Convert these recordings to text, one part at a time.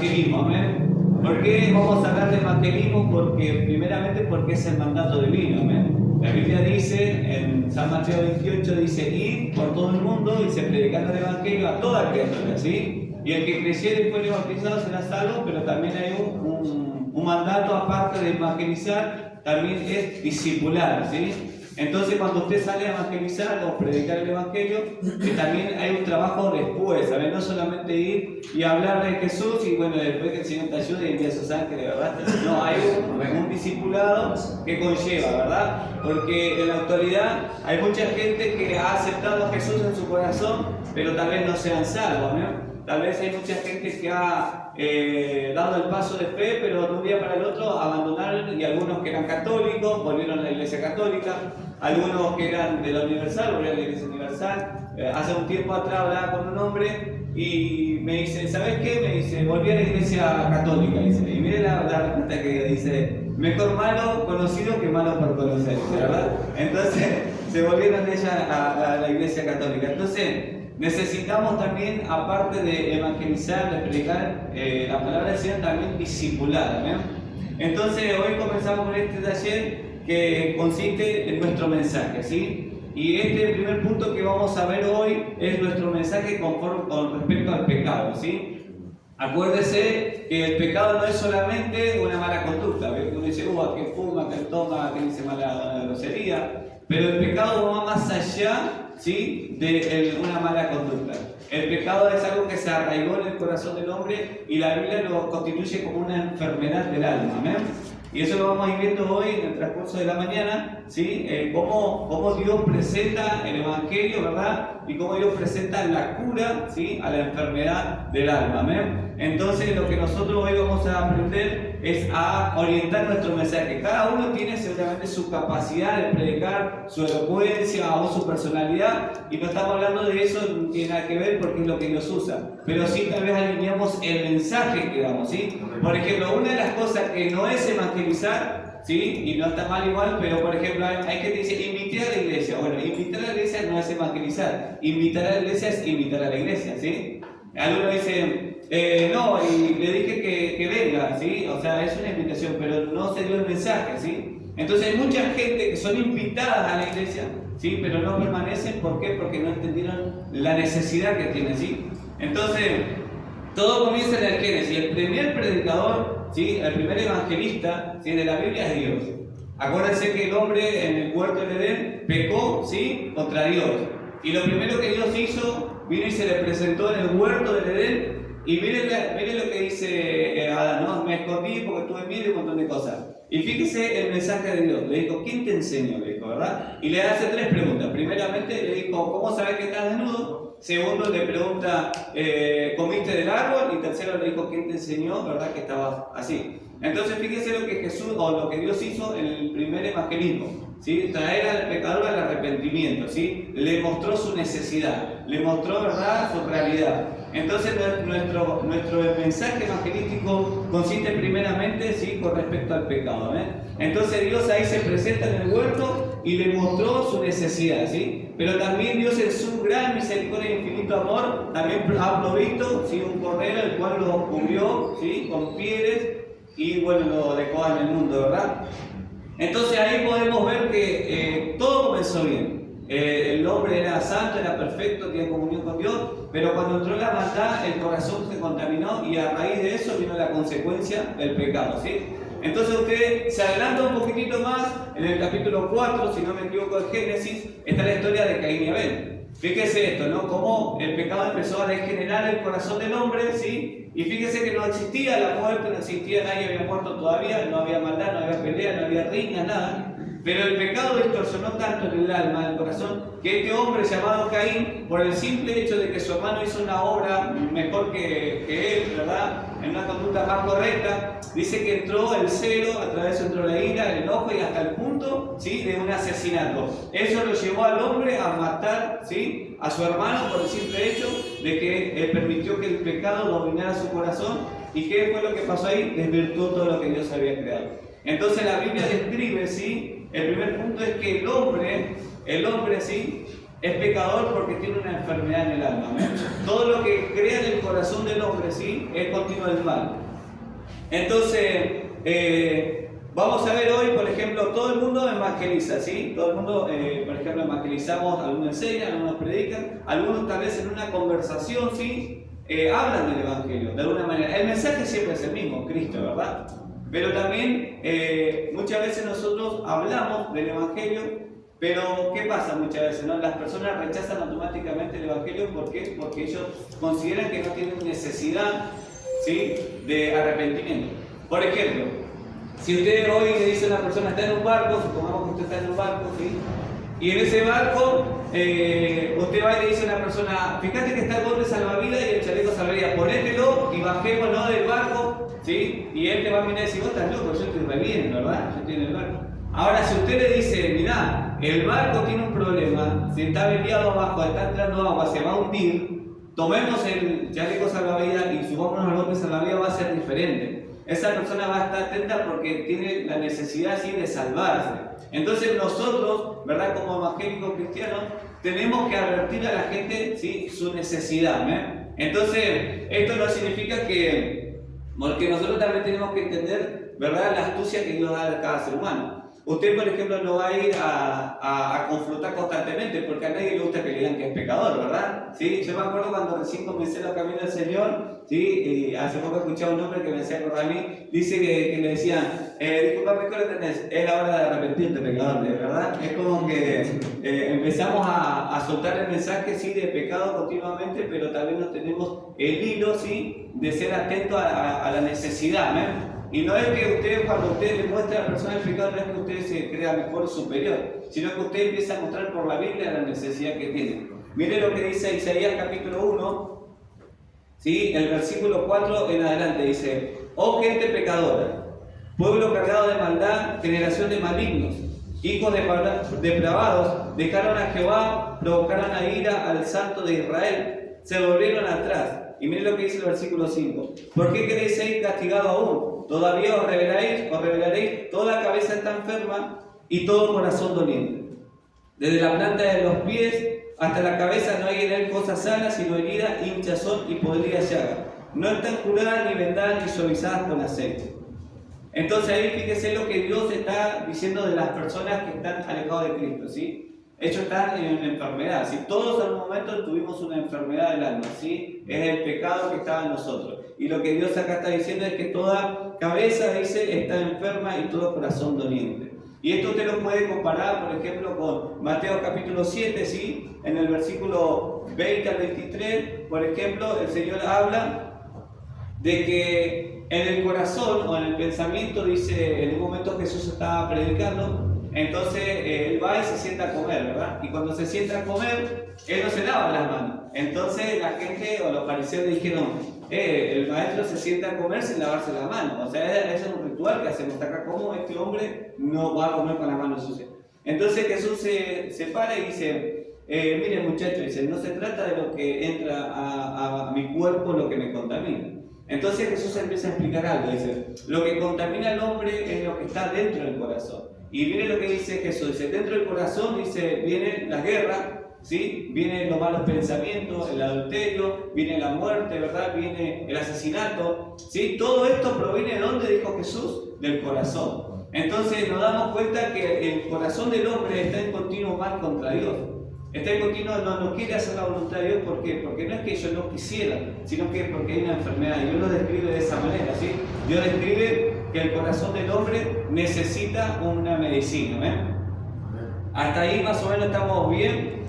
evangelismo, amén. ¿Por qué vamos a hablar de evangelismo? Primeramente porque es el mandato divino, amén. La Biblia dice, en San Mateo 28, dice, id por todo el mundo y se predicando el evangelio a toda criatura, ¿sí? Y el que creyere y fuere bautizado será salvo, pero también hay un mandato aparte de evangelizar, también es discipular, ¿sí? Entonces, cuando usted sale a evangelizar o predicar el evangelio, también hay un trabajo después, ¿sabes? No solamente ir y hablar de Jesús y bueno, después que el Señor te ayude y envía a sus ángeles, ¿verdad? No, hay un discipulado que conlleva, ¿verdad? Porque en la actualidad hay mucha gente que ha aceptado a Jesús en su corazón, pero tal vez no sean salvos, ¿no? Tal vez hay mucha gente que ha dado el paso de fe, pero de un día para el otro abandonaron, y algunos que eran católicos volvieron a la Iglesia Católica, algunos que eran de la Universal volvieron a la Iglesia Universal. Hace un tiempo atrás hablaba con un hombre y me dice, ¿sabes qué? Me dice, volví a la Iglesia Católica, dice, y mire la respuesta que dice, mejor malo conocido que malo por conocer, ¿verdad? Entonces se volvieron ellas a la Iglesia Católica. Entonces necesitamos también, aparte de evangelizar, de predicar la palabra del Señor, también discipular, ¿no? Entonces hoy comenzamos con este taller que consiste en nuestro mensaje, ¿sí? Y este primer punto que vamos a ver hoy es nuestro mensaje con respecto al pecado, ¿sí? Acuérdese que el pecado no es solamente una mala conducta, ¿ves? Uno dice, que fuma, que toma, que dice mala grosería, pero el pecado va más allá, ¿sí?, de una mala conducta. El pecado es algo que se arraigó en el corazón del hombre y la Biblia lo constituye como una enfermedad del alma, ¿amén? Y eso lo vamos a ir viendo hoy en el transcurso de la mañana, ¿sí? Cómo Dios presenta el Evangelio, ¿verdad? Y cómo Dios presenta la cura, ¿sí?, a la enfermedad del alma, ¿amén? Entonces lo que nosotros hoy vamos a aprender es a orientar nuestro mensaje. Cada uno tiene seguramente su capacidad de predicar, su elocuencia o su personalidad, y no estamos hablando de eso, no tiene nada que ver porque es lo que Dios usa, pero sí tal vez alineamos el mensaje que damos, ¿sí? Por ejemplo, una de las cosas que no es evangelizar, ¿sí?, y no está mal igual, pero por ejemplo hay gente que dice invitar a la iglesia. Bueno, invitar a la iglesia no es evangelizar, invitar a la iglesia es invitar a la iglesia, ¿sí? Algunos dicen, no, y le dije que venga, ¿sí? O sea, es una invitación, pero no se dio el mensaje, ¿sí? Entonces hay mucha gente que son invitadas a la iglesia, ¿sí?, pero no permanecen. ¿Por qué? Porque no entendieron la necesidad que tienen, ¿sí? Entonces, todo comienza en el Génesis. El primer predicador, ¿sí?, el primer evangelista, ¿sí?, de la Biblia es Dios. Acuérdense que el hombre en el huerto del Edén pecó, ¿sí?, contra Dios. Y lo primero que Dios hizo, vino y se le presentó en el huerto del Edén. Y miren lo que dice Adán, ¿no? Me escondí porque tuve miedo y un montón de cosas. Y fíjese el mensaje de Dios. Le dijo, ¿quién te enseñó? Le dijo, ¿verdad? Y le hace tres preguntas. Primeramente le dijo, ¿cómo sabes que estás desnudo? Segundo le pregunta, ¿comiste del árbol? Y tercero le dijo, ¿quién te enseñó? ¿Verdad? Que estabas así. Entonces fíjese lo que Jesús o lo que Dios hizo en el primer evangelismo, ¿sí? Traer al pecador al arrepentimiento, ¿sí? Le mostró su necesidad, le mostró, ¿verdad?, su realidad. Entonces nuestro mensaje evangelístico consiste primeramente, ¿sí?, con respecto al pecado, ¿eh? Entonces Dios ahí se presenta en el huerto y le mostró su necesidad, ¿sí? Pero también Dios en su gran misericordia e infinito amor también ha provisto, ¿sí?, un cordero el cual lo cubrió, ¿sí?, con pieles y bueno, lo dejó en el mundo, ¿verdad? Entonces ahí podemos ver que todo comenzó bien. El hombre era santo, era perfecto, tenía comunión con Dios, pero cuando entró la maldad, el corazón se contaminó y a raíz de eso vino la consecuencia del pecado, ¿sí? Entonces usted se adelanta un poquitito más, en el capítulo 4, si no me equivoco, de Génesis, está la historia de Caín y Abel. Fíjese esto, ¿no? Cómo el pecado empezó a degenerar el corazón del hombre, ¿sí? Y fíjese que no existía la muerte, no existía, nadie había muerto todavía, no había maldad, no había pelea, no había riña, nada. Pero el pecado distorsionó tanto en el alma, en el corazón, que este hombre llamado Caín, por el simple hecho de que su hermano hizo una obra mejor que él, ¿verdad?, en una conducta más correcta, dice que entró el celo, a través de eso entró la ira, el enojo y hasta el punto, ¿sí?, de un asesinato. Eso lo llevó al hombre a matar, ¿sí?, a su hermano por el simple hecho de que permitió que el pecado dominara su corazón. ¿Y qué fue lo que pasó ahí? Desvirtuó todo lo que Dios había creado. Entonces la Biblia describe, ¿sí?, el primer punto es que el hombre, ¿sí?, es pecador porque tiene una enfermedad en el alma. ¿Amén? Todo lo que crea en el corazón del hombre, ¿sí?, es continuo del mal. Entonces, vamos a ver hoy, por ejemplo, todo el mundo evangeliza, ¿sí? Todo el mundo, por ejemplo, evangelizamos, algunos enseñan, algunos predican, algunos tal vez en una conversación, ¿sí?, hablan del evangelio, de alguna manera. El mensaje siempre es el mismo, Cristo, ¿verdad? Pero también muchas veces nosotros hablamos del evangelio, pero ¿qué pasa muchas veces, no? Las personas rechazan automáticamente el evangelio. ¿Por qué? Porque ellos consideran que no tienen necesidad, ¿sí?, de arrepentimiento. Por ejemplo, si usted hoy le dice a una persona, está en un barco, supongamos que usted está en un barco, ¿sí?, y en ese barco usted va y le dice a una persona, fíjate que está el bote salvavidas y el chaleco salvavidas, ponételo y bajémonos del barco, ¿sí? Y él te va a mirar y decir, vos estás loco, yo estoy re bien, ¿verdad? Yo estoy en el barco. Ahora, si usted le dice, mirá, el barco tiene un problema, se está vendiado abajo, está entrando agua, se va a hundir, tomemos el chaleco salvavidas y subámonos al bote salvavidas, va a ser diferente. Esa persona va a estar atenta porque tiene la necesidad, sí, de salvarse. Entonces nosotros, ¿verdad?, como evangélicos cristianos, tenemos que advertir a la gente, ¿sí?, su necesidad, ¿eh? Entonces, esto no significa que, porque nosotros también tenemos que entender, ¿verdad?, la astucia que Dios da a cada ser humano. Usted, por ejemplo, no va a ir a confrontar constantemente, porque a nadie le gusta que le digan que es pecador, ¿verdad? ¿Sí? Yo me acuerdo cuando recién comencé los caminos del Señor, ¿sí? Y hace poco escuché a un hombre que me decía acordar a mí, dice que le decían, disculpame, ¿qué hora tenés? Es la hora de arrepentirte, pecador, ¿verdad? Es como que empezamos a soltar el mensaje, sí, de pecado continuamente, pero también no tenemos el hilo, sí, de ser atentos a la necesidad, ¿eh? Y no es que usted, cuando usted le muestra a la persona el pecado, no es que usted se crea mejor o superior, sino que usted empieza a mostrar por la Biblia la necesidad que tiene. Mire lo que dice Isaías capítulo 1, ¿sí?, el versículo 4 en adelante, dice, oh gente pecadora, pueblo cargado de maldad, generación de malignos, hijos depravados, dejaron a Jehová, provocaron a ira al Santo de Israel, se volvieron atrás. Y mire lo que dice el versículo 5, ¿por qué queréis ser castigado aún? Todavía os revelaréis, toda cabeza está enferma y todo corazón doliente. Desde la planta de los pies hasta la cabeza no hay en él cosa sana, sino herida, hinchazón y podrida llaga. No están curadas, ni vendadas, ni suavizadas con aceite. Entonces ahí fíjese lo que Dios está diciendo de las personas que están alejados de Cristo, ¿sí? Ellos están en una enfermedad, ¿sí? Todos en un momento tuvimos una enfermedad del alma, ¿sí? Es el pecado que estaba en nosotros. Y lo que Dios acá está diciendo es que toda cabeza, dice, está enferma y todo corazón doliente. Y esto usted lo puede comparar, por ejemplo, con Mateo capítulo 7, ¿sí? En el versículo 20 al 23, por ejemplo, el Señor habla de que en el corazón o en el pensamiento, dice, en un momento Jesús estaba predicando, entonces él va y se sienta a comer, ¿verdad? Y cuando se sienta a comer, él no se lava las manos. Entonces la gente o los fariseos dijeron, el maestro se sienta a comer sin lavarse las manos. O sea, ese es un ritual que hacemos acá. ¿Cómo este hombre no va a comer con las manos sucias? Entonces Jesús se para y dice, miren muchachos, dice, no se trata de lo que entra a mi cuerpo, lo que me contamina. Entonces Jesús empieza a explicar algo, dice, lo que contamina al hombre es lo que está dentro del corazón. Y mire lo que dice Jesús, dice, dentro del corazón, dice, vienen las guerras, ¿sí? Vienen los malos pensamientos, el adulterio, viene la muerte, ¿verdad? Viene el asesinato, ¿sí? Todo esto proviene de ¿dónde dijo Jesús? Del corazón. Entonces nos damos cuenta que el corazón del hombre está en continuo mal contra Dios. Está en continuo, no quiere hacer la voluntad de Dios. ¿Por qué? Porque no es que ellos no quisieran, sino que porque hay una enfermedad. Y Dios lo describe de esa manera, ¿sí? Dios describe que el corazón del hombre necesita una medicina, ¿eh? Hasta ahí más o menos estamos bien.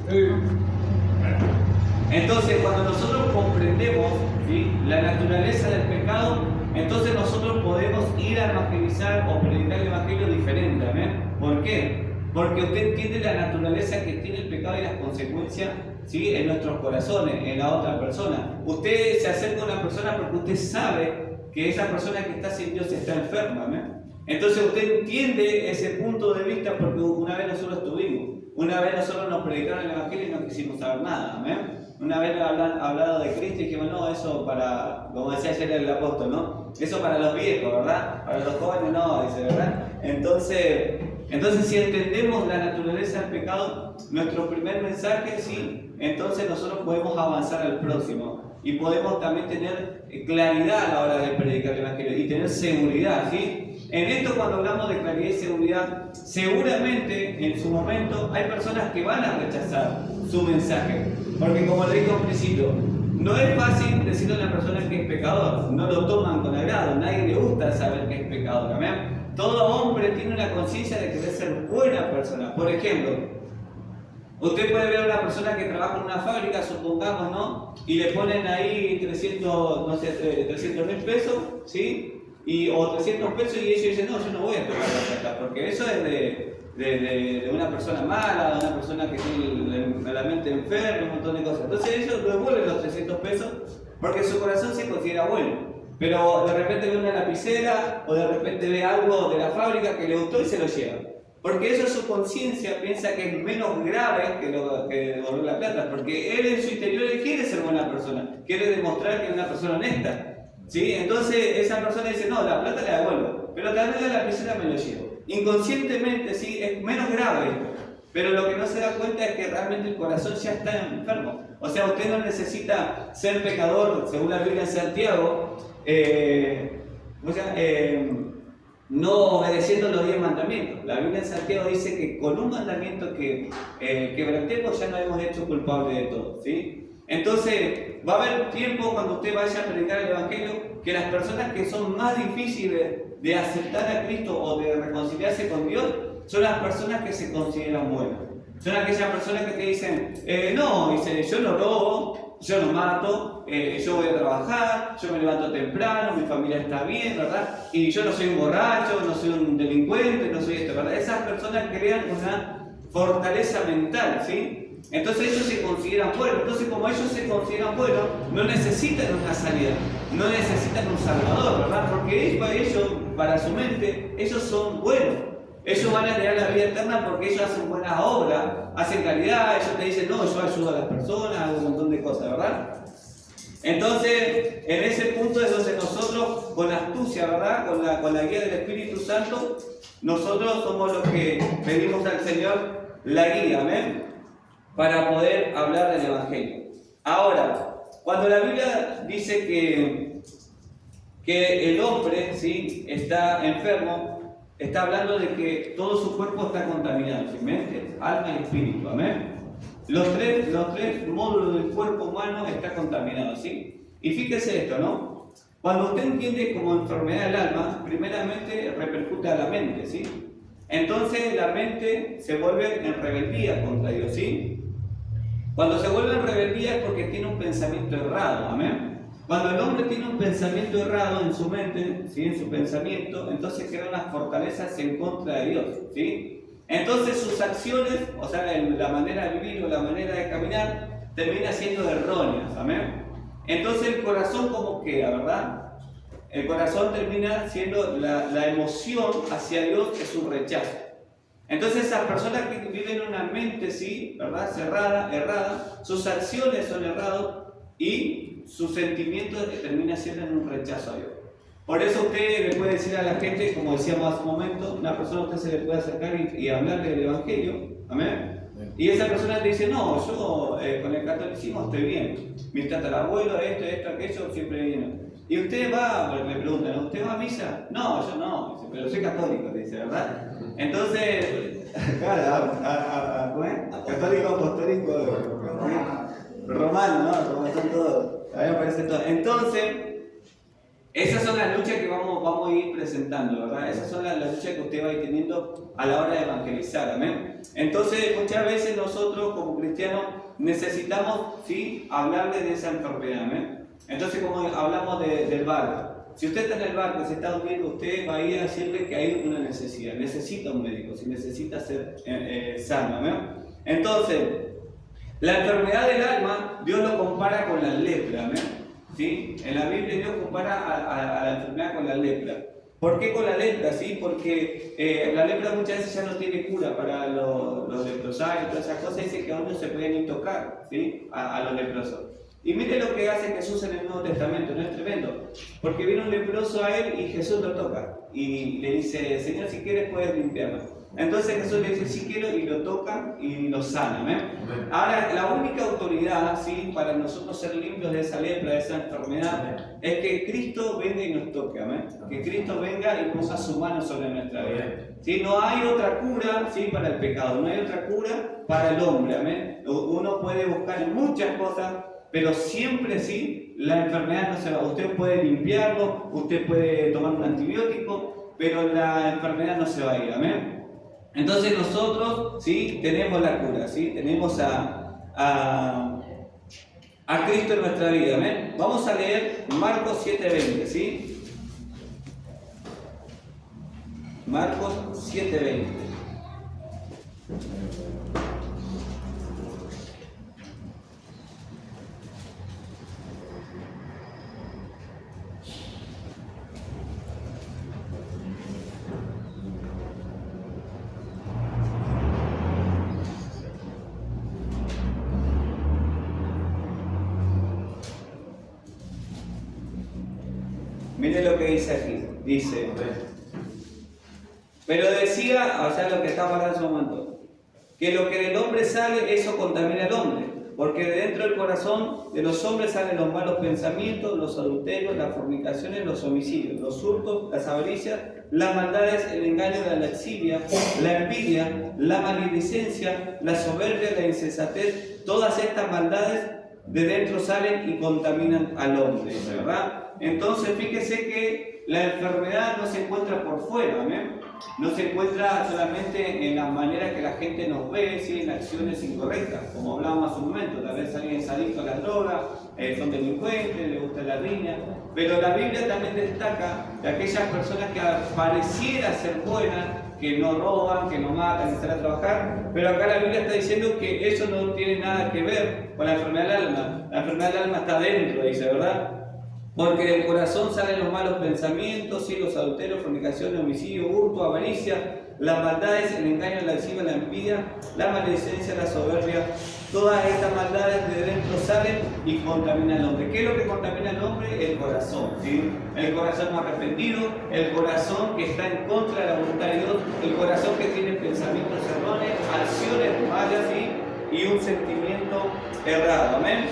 Entonces, cuando nosotros comprendemos, ¿sí?, la naturaleza del pecado, entonces nosotros podemos ir a evangelizar o predicar el evangelio diferente, ¿eh? ¿Por qué? Porque usted entiende la naturaleza que tiene el pecado y las consecuencias, ¿sí?, en nuestros corazones, en la otra persona. Usted se acerca a una persona porque usted sabe que esa persona que está sin Dios está enferma, ¿eh? Entonces usted entiende ese punto de vista porque una vez nosotros estuvimos, una vez nosotros nos predicaron el evangelio y no quisimos saber nada, ¿eh? Una vez han hablado de Cristo y dijimos, no, eso para, como decía ayer el apóstol, ¿no? Eso para los viejos, ¿verdad? Para los jóvenes no, dice, ¿verdad? Entonces, Entonces, si entendemos la naturaleza del pecado, nuestro primer mensaje, sí, entonces nosotros podemos avanzar al próximo y podemos también tener claridad a la hora de predicar el Evangelio y tener seguridad, ¿sí? En esto, cuando hablamos de claridad y seguridad, seguramente en su momento hay personas que van a rechazar su mensaje, porque como le dije al principio, no es fácil decirle a una persona que es pecador, no lo toman con agrado, nadie le gusta saber que es pecador, ¿amén? Todo hombre tiene una conciencia de querer ser buena persona. Por ejemplo, usted puede ver a una persona que trabaja en una fábrica, supongamos, ¿no? Y le ponen ahí 300.000 pesos, ¿sí? O 300 pesos y ellos dicen, no, yo no voy a tomar la plata, porque eso es de una persona mala, de una persona que tiene la mente enferma, un montón de cosas. Entonces ellos devuelven los 300 pesos porque su corazón se considera bueno. Pero de repente ve una lapicera o de repente ve algo de la fábrica que le gustó y se lo lleva. Porque eso su conciencia piensa que es menos grave que devolver la plata. Porque él en su interior él quiere ser buena persona, quiere demostrar que es una persona honesta. ¿Sí? Entonces esa persona dice, no, la plata la devuelvo, pero también la lapicera me lo llevo. Inconscientemente, sí, es menos grave esto. Pero lo que no se da cuenta es que realmente el corazón ya está enfermo. O sea, usted no necesita ser pecador, según la Biblia en Santiago, no obedeciendo los 10 mandamientos. La Biblia en Santiago dice que con un mandamiento que quebrantemos ya nos hemos hecho culpables de todo, ¿sí? Entonces, va a haber tiempo cuando usted vaya a predicar el Evangelio que las personas que son más difíciles de aceptar a Cristo o de reconciliarse con Dios son las personas que se consideran buenas. Son aquellas personas que te dicen, no, dice, yo no robo, yo no mato, yo voy a trabajar, yo me levanto temprano, mi familia está bien, ¿verdad? Y yo no soy un borracho, no soy un delincuente, no soy esto, ¿verdad? Esas personas crean una fortaleza mental, ¿sí? Entonces ellos se consideran buenos. Entonces, como ellos se consideran buenos, no necesitan una salida, no necesitan un salvador, ¿verdad? Porque ellos, para su mente, ellos son buenos. Ellos van a heredar la vida eterna porque ellos hacen buenas obras, hacen caridad, ellos te dicen, no, yo ayudo a las personas, hago un montón de cosas, ¿verdad? Entonces, en ese punto es donde nosotros, con la astucia, ¿verdad? Con la guía del Espíritu Santo, nosotros somos los que pedimos al Señor la guía, ¿amén? Para poder hablar del Evangelio. Ahora, cuando la Biblia dice que el hombre, ¿sí?, está enfermo, está hablando de que todo su cuerpo está contaminado, ¿sí? Mente, alma y espíritu, amén. Los tres módulos del cuerpo humano están contaminados, ¿sí? Y fíjese esto, ¿no? Cuando usted entiende como enfermedad del alma, primeramente repercute a la mente, ¿sí? Entonces la mente se vuelve en rebeldía contra Dios, ¿sí? Cuando se vuelve en rebeldía es porque tiene un pensamiento errado, amén. Cuando el hombre tiene un pensamiento errado en su mente, ¿sí?, en su pensamiento, entonces crea unas fortalezas en contra de Dios, ¿sí? Entonces sus acciones, o sea, la manera de vivir o la manera de caminar, termina siendo erróneas, amén. Entonces el corazón, ¿cómo queda, verdad? El corazón termina siendo la emoción hacia Dios, es un rechazo. Entonces esas personas que viven en una mente, sí, ¿verdad?, cerrada, errada, sus acciones son erradas y su sentimiento termina siendo en un rechazo a Dios. Por eso usted le puede decir a la gente, como decíamos hace un momento, una persona a usted se le puede acercar y hablarle del Evangelio, amén. Y esa persona te dice, no, yo con el catolicismo estoy bien, mi tatarabuelo, esto, aquello, siempre viene. Y usted va, le preguntan, ¿usted va a misa? No, yo no, dice, pero soy católico, dice, ¿verdad? Entonces, claro, católico, apostólico, romano, ¿no? Romano son todos, a mí me parece todo. Entonces, esas son las luchas que vamos a ir presentando, ¿verdad? Esas son las luchas que usted va a ir teniendo a la hora de evangelizar, ¿amén? Entonces, muchas veces nosotros como cristianos necesitamos, ¿sí?, hablarle de esa enfermedad, ¿amén? Entonces, como hablamos del barco, si usted está en el barco y se está hundiendo, usted va a ir a decirle que hay una necesidad, necesita un médico, si necesita ser sano, ¿amén? Entonces, la enfermedad del alma, Dios lo compara con la lepra, ¿amén? ¿Sí? En la Biblia Dios compara a la enfermedad con la lepra. ¿Por qué con la lepra? ¿Sí? Porque la lepra muchas veces ya no tiene cura para los leprosaurios, todas esas cosas, dice que aún no se pueden ni tocar, ¿sí?, a los leprosos. Y mire lo que hace Jesús en el Nuevo Testamento, no es tremendo, porque viene un leproso a él y Jesús lo toca y le dice, Señor, si quieres puedes limpiarme. Entonces Jesús le dice, sí quiero, y lo toca y lo sana. ¿Amén? Ahora, la única autoridad, ¿sí?, para nosotros ser limpios de esa lepra, de esa enfermedad, es que Cristo venga y nos toque. ¿Amén? Que Cristo venga y ponga su mano sobre nuestra vida. ¿Sí? No hay otra cura, ¿sí?, para el pecado, no hay otra cura para el hombre. ¿Amén? Uno puede buscar en muchas cosas, pero siempre sí, la enfermedad no se va. Usted puede limpiarlo, usted puede tomar un antibiótico, pero la enfermedad no se va a ir. Amén. Entonces nosotros, ¿sí?, tenemos la cura, ¿sí? Tenemos a Cristo en nuestra vida. ¿Amén? Vamos a leer Marcos 7:20, ¿sí? Marcos 7:20. Mire lo que dice aquí. Dice, pero decía, o sea, lo que estaba hablando en su momento, que lo que del hombre sale, eso contamina al hombre. Porque de dentro del corazón de los hombres salen los malos pensamientos, los adulterios, las fornicaciones, los homicidios, los hurtos, las avaricias, las maldades, el engaño, la lascivia, la envidia, la maledicencia, la soberbia, la insensatez. Todas estas maldades de dentro salen y contaminan al hombre, ¿verdad? Entonces fíjese que la enfermedad no se encuentra por fuera, ¿amén? No se encuentra solamente en las maneras que la gente nos ve, ¿sí?, en acciones incorrectas, como hablábamos hace un momento. Tal vez alguien es adicto a las drogas, son delincuentes, le gusta la riña, pero la Biblia también destaca de aquellas personas que pareciera ser buenas, que no roban, que no matan, que están a trabajar, pero acá la Biblia está diciendo que eso no tiene nada que ver con la enfermedad del alma. La enfermedad del alma está dentro, dice, ¿verdad? Porque del corazón salen los malos pensamientos, ¿sí?, los adulterios, fornicación, homicidio, hurto, avaricia, las maldades, el engaño, la lascivia, la envidia, la maledicencia, la soberbia. Todas estas maldades de dentro salen y contaminan al hombre. ¿Qué es lo que contamina al hombre? El corazón, ¿sí? El corazón no arrepentido, el corazón que está en contra de la voluntad de Dios, el corazón que tiene pensamientos erróneos, acciones malas, ¿sí?, y un sentimiento errado. ¿Amén?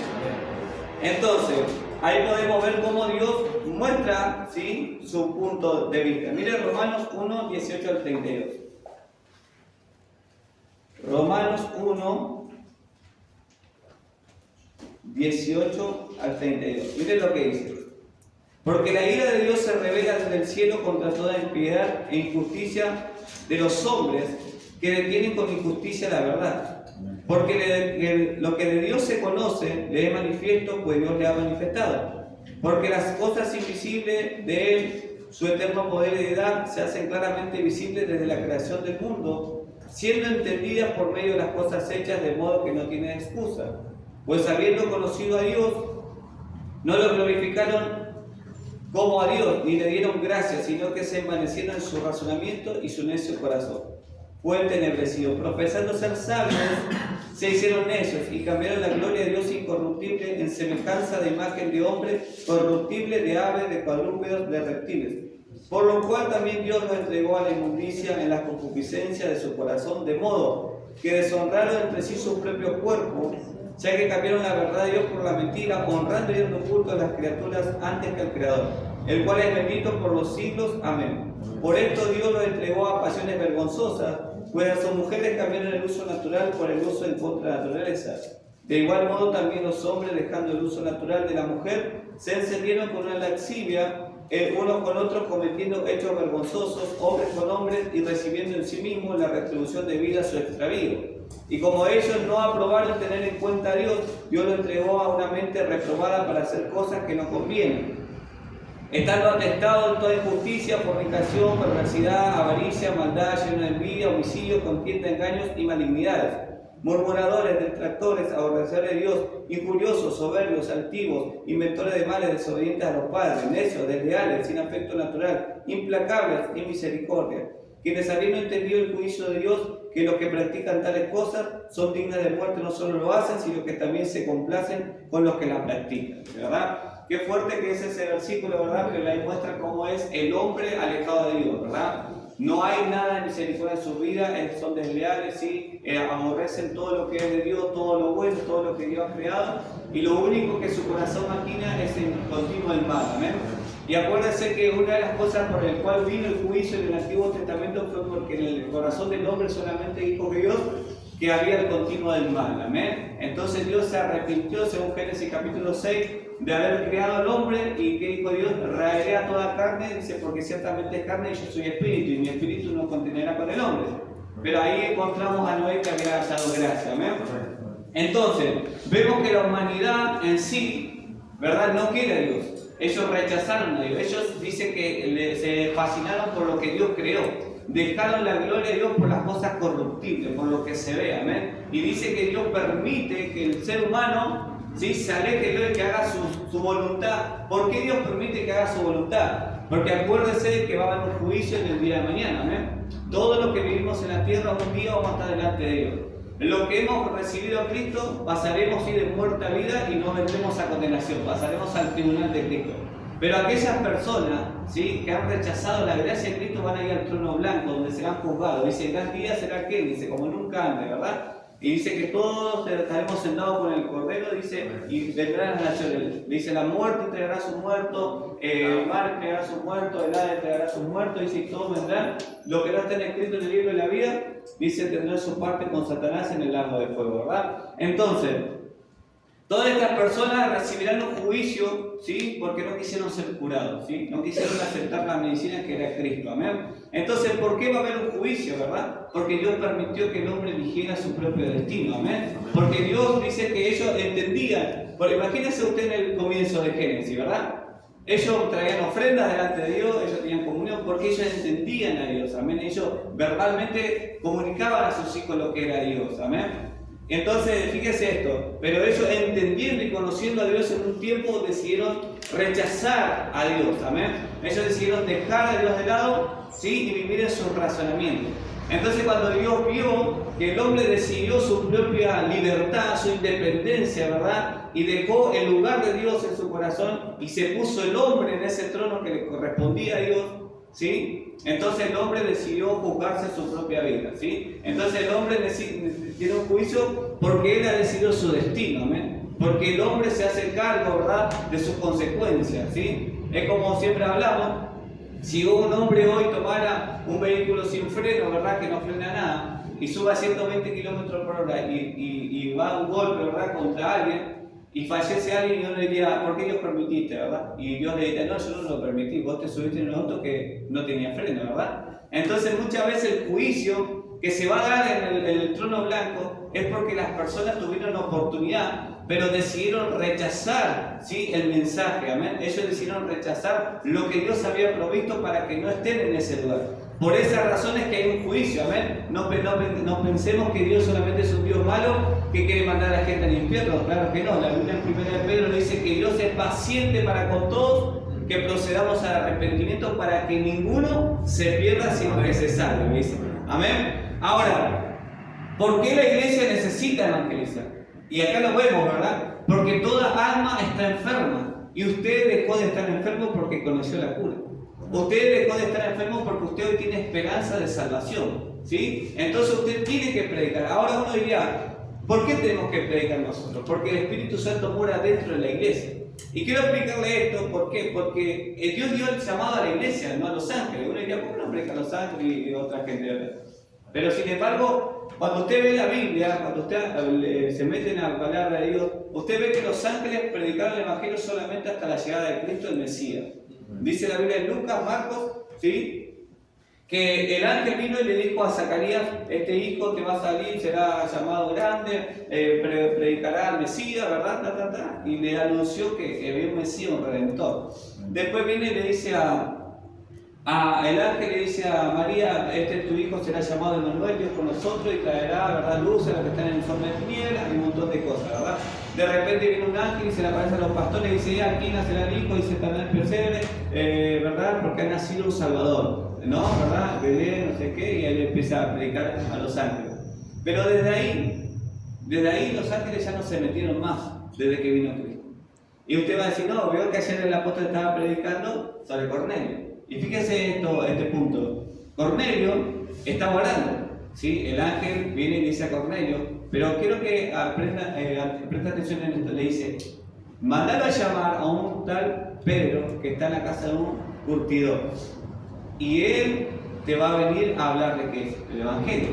Entonces, ahí podemos ver cómo Dios muestra, ¿sí?, su punto de vista. Mire Romanos 1, 18 al 32. Romanos 1, 18 al 32. Mire lo que dice. Porque la ira de Dios se revela desde el cielo contra toda impiedad e injusticia de los hombres que detienen con injusticia la verdad. Porque lo que de Dios se conoce le es manifiesto, pues Dios le ha manifestado. Porque las cosas invisibles de Él, su eterno poder y deidad, se hacen claramente visibles desde la creación del mundo, siendo entendidas por medio de las cosas hechas, de modo que no tienen excusa. Pues habiendo conocido a Dios, no lo glorificaron como a Dios, ni le dieron gracias, sino que se envanecieron en su razonamiento y su necio corazón fue entenebrecido. Profesando ser sabios, se hicieron necios y cambiaron la gloria de Dios incorruptible en semejanza de imagen de hombre, corruptible, de aves, de cuadrúpedos, de reptiles. Por lo cual también Dios lo entregó a la inmundicia en la concupiscencia de su corazón, de modo que deshonraron entre sí su propio cuerpo, ya que cambiaron la verdad de Dios por la mentira, honrando y dando culto a las criaturas antes que al Creador, el cual es bendito por los siglos. Amén. Por esto Dios lo entregó a pasiones vergonzosas, pues a sus mujeres cambiaron el uso natural por el uso en contra de la naturaleza. De igual modo también los hombres, dejando el uso natural de la mujer, se encendieron con una lascivia, unos con otros, cometiendo hechos vergonzosos, hombres con hombres, y recibiendo en sí mismos la retribución debida a su extravío. Y como ellos no aprobaron tener en cuenta a Dios, Dios lo entregó a una mente reprobada para hacer cosas que no convienen, estando atestado en toda injusticia, fornicación, perversidad, avaricia, maldad, lleno de envidia, homicidio, contienda, engaños y malignidades, murmuradores, detractores, aborrecedores de Dios, injuriosos, soberbios, altivos, inventores de males, desobedientes a los padres, necios, desleales, sin afecto natural, implacables, sin misericordia, quienes habiendo entendido el juicio de Dios, que los que practican tales cosas son dignas de muerte, no solo lo hacen, sino que también se complacen con los que la practican, ¿verdad? Qué fuerte que es ese versículo, ¿verdad? Que ahí muestra cómo es el hombre alejado de Dios, ¿verdad? no hay nada de misericordia en su vida, son desleales, ¿sí? Aborrecen todo lo que es de Dios, todo lo bueno, todo lo que Dios ha creado, y lo único que su corazón maquina es el continuo del mal, amén. Y acuérdense que una de las cosas por el cual vino el juicio en el Antiguo Testamento fue porque en el corazón del hombre solamente dijo Dios que había el continuo del mal, amén. Entonces Dios se arrepintió, según Génesis capítulo 6, de haber creado al hombre, y que dijo Dios: raeré a toda carne, dice, porque ciertamente es carne y yo soy espíritu, y mi espíritu no contenderá con el hombre. Pero ahí encontramos a Noé que había hallado gracia, amén. Entonces, vemos que la humanidad en sí, ¿verdad?, no quiere a Dios. Ellos rechazaron a Dios. Ellos dicen que se fascinaron por lo que Dios creó. Dejaron la gloria de Dios por las cosas corruptibles, por lo que se ve, amén. Y dice que Dios permite que el ser humano, ¿sí?, se aleje de Dios y que haga su voluntad. ¿Por qué Dios permite que haga su voluntad? Porque acuérdense que va a haber un juicio en el día de mañana, amén. Todo lo que vivimos en la tierra, un día vamos a estar delante de Dios. Lo que hemos recibido a Cristo, pasaremos de muerte a vida y no vendremos a condenación, pasaremos al tribunal de Cristo. Pero aquellas personas, ¿sí?, que han rechazado la gracia de Cristo van a ir al trono blanco, donde serán juzgados. Dice: gran día será aquel, dice, como nunca antes, ¿verdad? Y dice que todos estaremos sentados con el Cordero, dice, y vendrán las naciones. Dice: la muerte entregará a su muerto, el mar entregará a su muerto, el Hades entregará a su muerto, dice, y todos vendrán. Lo que no está escrito en el libro de la vida, dice, tendrán su parte con Satanás en el lago de fuego, ¿verdad? Entonces, todas estas personas recibirán un juicio, ¿sí?, porque no quisieron ser curados, ¿sí?, no quisieron aceptar la medicina que era Cristo, amén. Entonces, ¿por qué va a haber un juicio, verdad? Porque Dios permitió que el hombre eligiera su propio destino, amén. Porque Dios dice que ellos entendían, porque imagínense usted en el comienzo de Génesis, ¿verdad? Ellos traían ofrendas delante de Dios, ellos tenían comunión porque ellos entendían a Dios, amén. Ellos verbalmente comunicaban a sus hijos lo que era Dios, amén. Entonces, fíjese esto, pero ellos entendiendo y conociendo a Dios en un tiempo decidieron rechazar a Dios, amén. Ellos decidieron dejar a Dios de lado, ¿sí?, y vivir en su razonamiento. Entonces, cuando Dios vio que el hombre decidió su propia libertad, su independencia, ¿verdad?, y dejó el lugar de Dios en su corazón y se puso el hombre en ese trono que le correspondía a Dios, ¿sí?, entonces el hombre decidió juzgarse su propia vida, ¿sí? Entonces el hombre tiene un juicio porque él ha decidido su destino, ¿amén? Porque el hombre se hace cargo, ¿verdad?, de sus consecuencias, ¿sí? Es como siempre hablamos, si un hombre hoy tomara un vehículo sin freno, ¿verdad?, que no frena nada, y suba a 120 km por hora y va a un golpe, ¿verdad?, contra alguien, y fallece alguien, y Dios le diría: ¿por qué Dios permitiste, verdad? Y Dios le diría: no, yo no lo permití, vos te subiste en un auto que no tenía freno, ¿verdad? Entonces muchas veces el juicio que se va a dar en el trono blanco es porque las personas tuvieron la oportunidad, pero decidieron rechazar, ¿sí?, el mensaje, amén. Ellos decidieron rechazar lo que Dios había provisto para que no estén en ese lugar. Por esa razón es que hay un juicio, amén. No pensemos que Dios solamente es un Dios malo que quiere mandar a la gente al infierno. Claro que no. La Biblia en 1 de Pedro dice que Dios es paciente para con todos, que procedamos al arrepentimiento para que ninguno se pierda, sino que se salve, dice. Amén. Ahora, ¿por qué la iglesia necesita evangelizar? Y acá lo vemos, ¿verdad? Porque toda alma está enferma. Y usted dejó de estar enfermo porque conoció la cura. Usted dejó de estar enfermo porque usted hoy tiene esperanza de salvación, ¿sí? Entonces usted tiene que predicar. Ahora uno diría: ¿por qué tenemos que predicar nosotros? Porque el Espíritu Santo mora dentro de la iglesia. Y quiero explicarle esto, ¿por qué? Porque Dios dio el llamado a la iglesia, no a los ángeles. Uno diría: ¿por qué no predican los ángeles y otra gente? Pero sin embargo, cuando usted ve la Biblia, cuando usted se mete en la palabra de Dios, usted ve que los ángeles predicaron el Evangelio solamente hasta la llegada de Cristo, el Mesías. Dice la Biblia en Lucas, Marcos, ¿sí?, que el ángel vino y le dijo a Zacarías: este hijo que va a salir será llamado grande, predicará al Mesías, ¿verdad? Y le anunció que había un Mesías, un Redentor. Después viene y le dice el ángel le dice a María: tu hijo será llamado Emmanuel, Dios con nosotros, y traerá, ¿verdad?, luz a los que están en el fondo de tinieblas, y un montón de cosas, ¿verdad? De repente viene un ángel y se le aparece a los pastores y dice: aquí nacerá el hijo, y se estará en el pesebre, ¿verdad?, porque ha nacido un Salvador, ¿no? ¿Verdad? Belén, no sé qué, y él empieza a predicar a los ángeles. Pero desde ahí los ángeles ya no se metieron más, desde que vino Cristo. Y usted va a decir: no, veo que ayer el apóstol estaba predicando sobre Cornelio. Y fíjese este punto. Cornelio estaba orando, ¿sí? El ángel viene y le dice a Cornelio, pero quiero que presta atención en esto, le dice, mandalo a llamar a un tal Pedro que está en la casa de un curtidor y él te va a venir a hablar de qué es el Evangelio.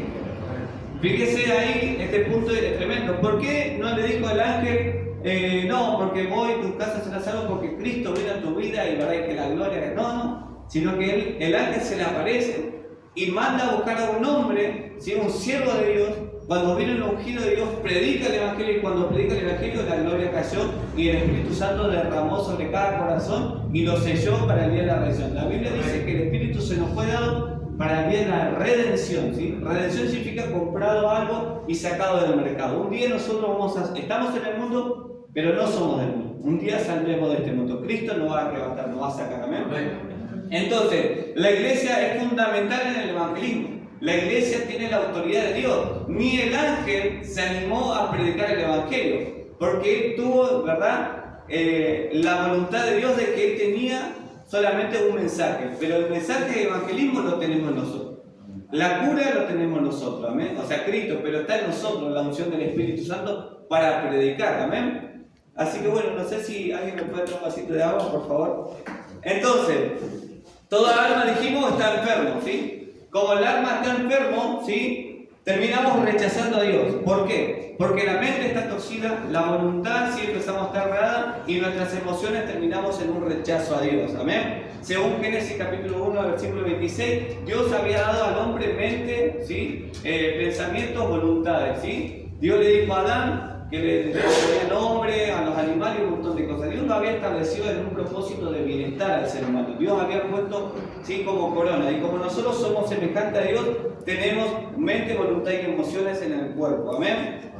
Fíjese ahí, este punto es tremendo. ¿Por qué no le dijo al ángel, no, porque voy, tu casa será salvo porque Cristo viene a tu vida y verdad que la gloria, no, sino que el ángel se le aparece y manda a buscar a un hombre, ¿sí? Un siervo de Dios. Cuando vino el ungido de Dios, predica el Evangelio y cuando predica el Evangelio la gloria cayó y el Espíritu Santo derramó sobre cada corazón y lo selló para el día de la redención. La Biblia dice que el Espíritu se nos fue dado para el día de la redención, ¿sí? Redención significa comprado algo y sacado del mercado. Un día nosotros estamos en el mundo, pero no somos del mundo. Un día saldremos de este mundo. Cristo nos va a arrebatar, nos va a sacar, amén. Entonces, la iglesia es fundamental en el evangelismo. La iglesia tiene la autoridad de Dios. Ni el ángel se animó a predicar el evangelio, porque él tuvo, ¿verdad?, la voluntad de Dios de que él tenía solamente un mensaje, pero el mensaje de evangelismo lo tenemos nosotros. La cura lo tenemos nosotros, amén. O sea, Cristo, pero está en nosotros la unción del Espíritu Santo para predicar, amén. Así que bueno, no sé si alguien me puede dar un vasito de agua, por favor. Entonces, toda alma, dijimos, está enfermo, ¿sí? Como el alma está enfermo, ¿sí?, terminamos rechazando a Dios. ¿Por qué? Porque la mente está torcida, la voluntad sí empezamos a estar errada y nuestras emociones terminamos en un rechazo a Dios. Amén. Según Génesis capítulo 1, versículo 26, Dios había dado al hombre mente, ¿sí?, pensamientos, voluntades, ¿sí? Dios le dijo a Adán que le ponía nombre a los animales y un montón de cosas. Dios lo había establecido en un propósito de bienestar al ser humano. Dios había puesto, ¿sí?, como corona. Y como nosotros somos semejantes a Dios, tenemos mente, voluntad y emociones en el cuerpo. Amén.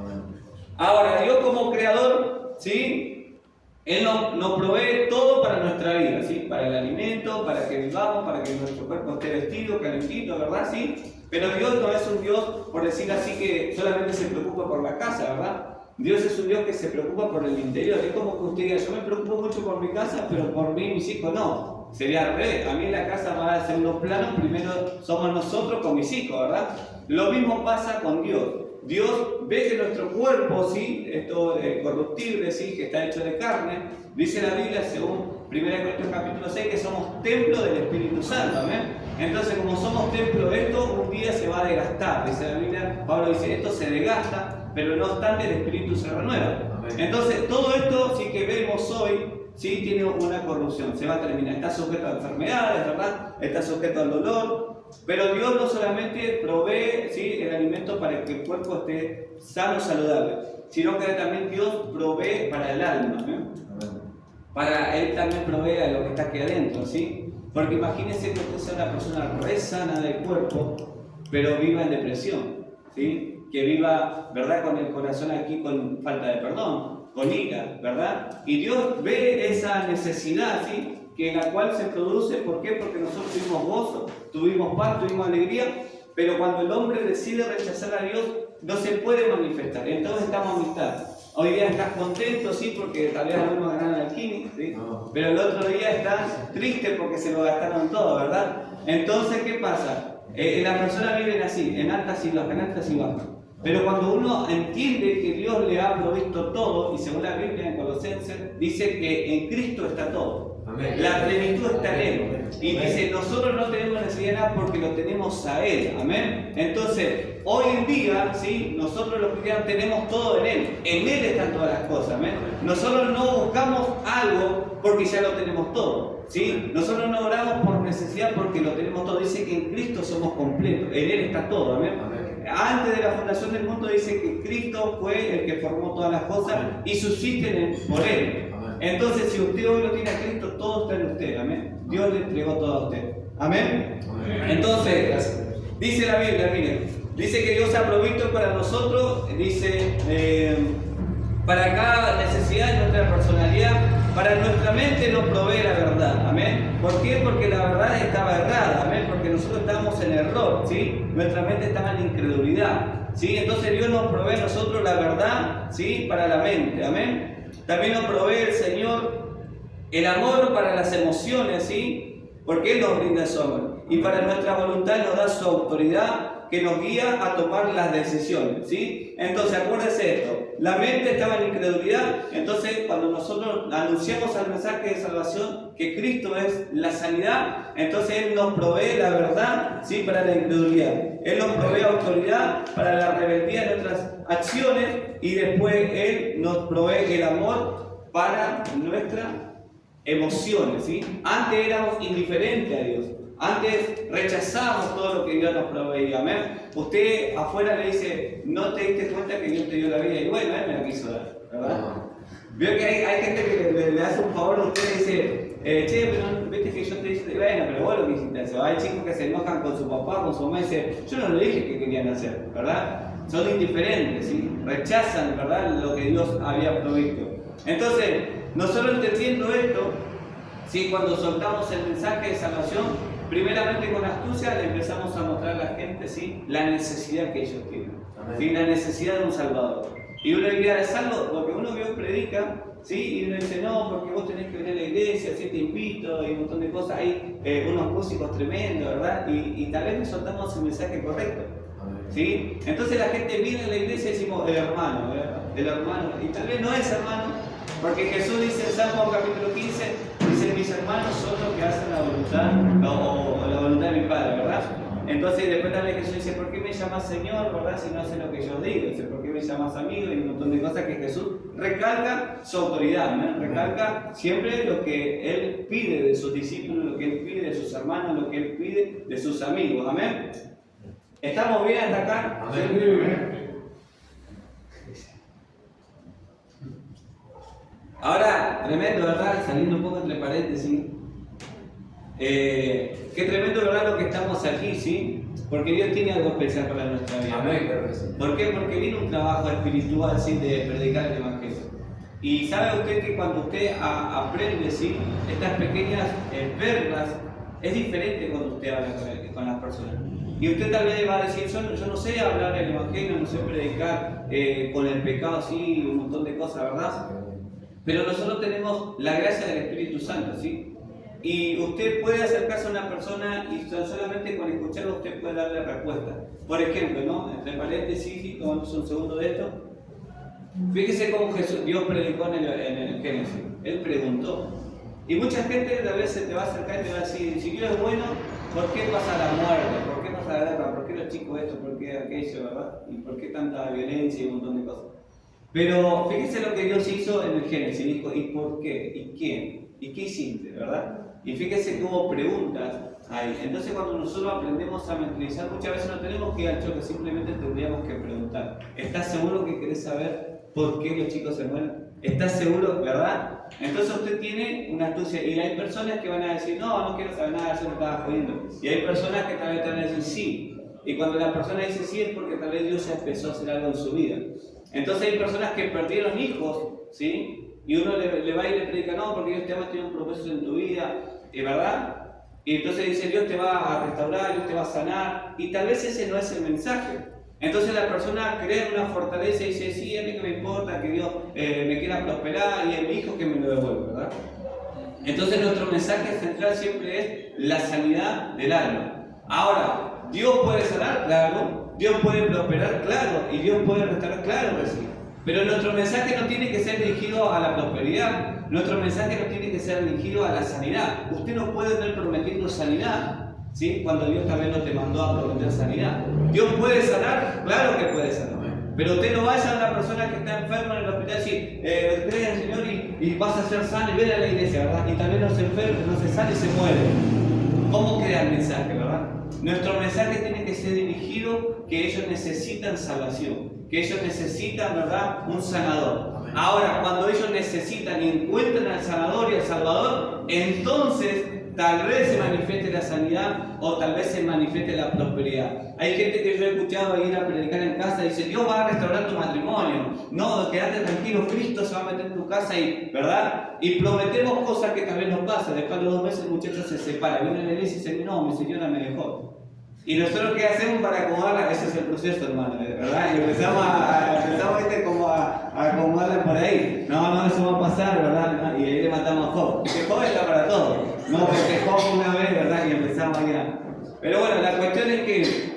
Ahora, Dios como creador, ¿sí?, Él nos provee todo para nuestra vida, ¿sí?, para el alimento, para que vivamos, para que nuestro cuerpo esté vestido, calentito, ¿verdad? ¿Sí? Pero Dios no es un Dios, por decir así, que solamente se preocupa por la casa, ¿verdad? Dios es un Dios que se preocupa por el interior. Es como que usted diga, yo me preocupo mucho por mi casa, pero por mí y mis hijos no. Sería al revés. A mí en la casa va a ser unos planos, primero somos nosotros con mis hijos, ¿verdad? Lo mismo pasa con Dios. Dios ve que nuestro cuerpo, ¿sí?, esto corruptible, ¿sí?, que está hecho de carne, dice la Biblia, según 1 Corintios capítulo 6, que somos templo del Espíritu Santo, ¿amén? Entonces, como somos templo de esto, un día se va a desgastar. Dice la Biblia, Pablo dice, esto se desgasta, pero no obstante el Espíritu se renueva. Amén. Entonces, todo esto, sí, que vemos hoy, sí, tiene una corrupción, se va a terminar. Está sujeto a enfermedades, ¿verdad? Está sujeto al dolor. Pero Dios no solamente provee, ¿sí?, el alimento para que el cuerpo esté sano, saludable, sino que también Dios provee para el alma, ¿eh? Para Él también provee a lo que está aquí adentro, ¿sí? Porque imagínense que usted sea una persona re sana del cuerpo, pero viva en depresión, ¿sí? Que viva, ¿verdad?, con el corazón aquí con falta de perdón, con ira, ¿verdad? Y Dios ve esa necesidad, ¿sí?, que en la cual se produce. ¿Por qué? Porque nosotros tuvimos gozo, tuvimos paz, tuvimos alegría, pero cuando el hombre decide rechazar a Dios, no se puede manifestar. Entonces estamos amistad. Hoy día estás contento, sí, porque tal vez algunos ganaron al Kini, ¿sí? Pero el otro día estás triste porque se lo gastaron todo, ¿verdad? Entonces, ¿qué pasa? Las personas viven así, en altas y bajas, en altas y bajas. Pero cuando uno entiende que Dios le ha provisto todo, y según la Biblia en Colosenses, dice que en Cristo está todo. Amén. La plenitud está en Él. Y dice, nosotros no tenemos necesidad de nada porque lo tenemos a Él. Amén. Entonces, hoy en día, ¿sí?, nosotros los cristianos tenemos todo en Él. En Él están todas las cosas. Amén. Nosotros no buscamos algo porque ya lo tenemos todo, ¿sí? Nosotros no oramos por necesidad porque lo tenemos todo. Dice que en Cristo somos completos. En Él está todo. Amén. Antes de la fundación del mundo dice que Cristo fue el que formó todas las cosas y subsisten por Él. Entonces, si usted hoy lo tiene a Cristo, todo está en usted, amén. Dios le entregó todo a usted, amén. Entonces, dice la Biblia, miren, dice que Dios ha provisto para nosotros, dice, para cada necesidad de nuestra personalidad, para nuestra mente nos provee la verdad, amén. ¿Por qué? Porque la verdad estaba errada, amén, porque nosotros estábamos en error, ¿sí? Nuestra mente estaba en incredulidad, ¿sí? Entonces Dios nos provee a nosotros la verdad, ¿sí?, para la mente, amén. También nos provee el Señor el amor para las emociones, ¿sí? porque Él nos brinda su amor. Y para nuestra voluntad nos da su autoridad que nos guía a tomar las decisiones, ¿sí? Entonces, acuérdense esto, la mente estaba en incredulidad, entonces cuando nosotros anunciamos el mensaje de salvación, que Cristo es la sanidad, entonces Él nos provee la verdad, ¿sí? Para la incredulidad. Él nos provee autoridad para la rebeldía de nuestras acciones y después Él nos provee el amor para nuestras emociones, ¿sí? Antes éramos indiferentes a Dios. Antes rechazábamos todo lo que Dios nos proveía, amén. Usted afuera le dice, no te diste cuenta que Dios te dio la vida, y bueno, Él me la quiso dar, ¿verdad? Veo que hay gente que le hace un favor a usted y dice, che, pero viste que yo te dije, bueno, pero vos lo que hiciste hacer. Hay chicos que se enojan con su papá, con su mamá y dicen, yo no le dije que querían hacer, ¿verdad? Son indiferentes, ¿sí? Rechazan, ¿verdad?, lo que Dios había provisto. Entonces, nosotros entendiendo esto, ¿sí?, cuando soltamos el mensaje de salvación, primeramente con astucia le empezamos a mostrar a la gente, ¿sí?, la necesidad que ellos tienen, ¿sí?, la necesidad de un Salvador. Y uno diría, es algo, porque uno vio predica, ¿sí?, y uno dice, no, porque vos tenés que venir a la iglesia, ¿sí?, te invito, y un montón de cosas, hay unos músicos tremendos, ¿verdad? Y tal vez no soltamos el mensaje correcto, ¿sí? Entonces la gente viene a la iglesia y decimos, el hermano, ¿verdad? El hermano, y tal vez no es hermano, porque Jesús dice en Salmo capítulo 15, dice, mis hermanos son los que hacen la voluntad, o la voluntad de mi Padre, ¿verdad? Entonces después también Jesús dice, ¿por qué me llamas Señor, verdad, si no hace lo que yo digo? Dice, ¿por qué me llamas amigo? Y un montón de cosas que Jesús recalca su autoridad, ¿no? Recalca siempre lo que Él pide de sus discípulos, lo que Él pide de sus hermanos, lo que Él pide de sus amigos, ¿amén? ¿Estamos bien hasta acá? Amén. Ahora, tremendo, ¿verdad? Saliendo un poco entre paréntesis. Qué tremendo, ¿verdad?, lo que estamos aquí, ¿sí? Porque Dios tiene algo especial para nuestra vida. Amén, claro que sí. ¿Por qué? Porque viene un trabajo espiritual, ¿sí?, de predicar el Evangelio. Y sabe usted que cuando usted aprende, ¿sí?, estas pequeñas perlas, es diferente cuando usted habla con las personas. Y usted tal vez va a decir, yo no sé hablar el Evangelio, no sé predicar con el pecado, sí, un montón de cosas, ¿verdad? Pero nosotros tenemos la gracia del Espíritu Santo, ¿sí? Y usted puede acercarse a una persona y solamente con escucharlo usted puede darle respuesta. Por ejemplo, ¿no?, entre paréntesis, y tomándose un segundo de esto, fíjese cómo Dios predicó en el Génesis. Él preguntó. Y mucha gente a veces te va a acercar y te va a decir, si Dios es bueno, ¿por qué pasa la muerte? ¿Por qué pasa la guerra? ¿Por qué los chicos esto? ¿Por qué aquello? ¿Verdad? ¿Y por qué tanta violencia y un montón de cosas? Pero fíjese lo que Dios hizo en el Génesis. Dijo, ¿y por qué? ¿Y quién? ¿Y qué hiciste? ¿Verdad? Y fíjese que hubo preguntas ahí. Entonces cuando nosotros aprendemos a mentalizar, muchas veces no tenemos que ir al choque, simplemente tendríamos que preguntar. ¿Estás seguro que querés saber por qué los chicos se mueren? ¿Estás seguro, verdad? Entonces usted tiene una astucia. Y hay personas que van a decir, no quiero saber nada, yo me estaba jodiendo. Y hay personas que tal vez te van a decir sí. Y cuando la persona dice sí es porque tal vez Dios ya empezó a hacer algo en su vida. Entonces hay personas que perdieron hijos, ¿sí? Y uno le va y le predica, no, porque Dios te ama, tiene un propósito en tu vida, ¿verdad? Y entonces dice, Dios te va a restaurar, Dios te va a sanar. Y tal vez ese no es el mensaje. Entonces la persona crea una fortaleza y dice, sí, a mí que me importa que Dios me quiera prosperar y a mi hijo que me lo devuelva, ¿verdad? Entonces nuestro mensaje central siempre es la sanidad del alma. Ahora, ¿Dios puede sanar? Claro. ¿Dios puede prosperar? Claro. ¿Y Dios puede restaurar? Claro que sí. Pero nuestro mensaje no tiene que ser dirigido a la prosperidad. Nuestro mensaje no tiene que ser dirigido a la sanidad. Usted no puede estar prometiendo sanidad, ¿sí?, cuando Dios también no te mandó a prometer sanidad. ¿Dios puede sanar? Claro que puede sanar. Pero usted no vaya a una persona que está enferma en el hospital y decir, cree en el Señor y vas a ser sano y ven a la iglesia, ¿verdad? Y tal vez no se enferma, no se sane y se muere. ¿Cómo queda el mensaje, verdad? Nuestro mensaje tiene que ser dirigido que ellos necesitan salvación, que ellos necesitan, ¿verdad?, un sanador. Amén. Ahora, cuando ellos necesitan y encuentran al sanador y al salvador, entonces tal vez se manifieste la sanidad o tal vez se manifieste la prosperidad. Hay gente que yo he escuchado ir a predicar en casa y dice, Dios va a restaurar tu matrimonio. No, quédate tranquilo, Cristo se va a meter en tu casa y, ¿verdad? Y prometemos cosas que tal vez no pasan. Después de 2 meses el muchacho se separa. Viene a la iglesia y dice, no, mi señora me dejó. ¿Y nosotros qué hacemos para acomodarla? Ese es el proceso, hermano, ¿verdad? Y empezamos ¿viste? Como a acomodarla por ahí. No, eso va a pasar, ¿verdad? Y ahí le matamos a Job. Que Job está para todo. No, porque Job una vez, ¿verdad? Y empezamos allá. Pero bueno, la cuestión es que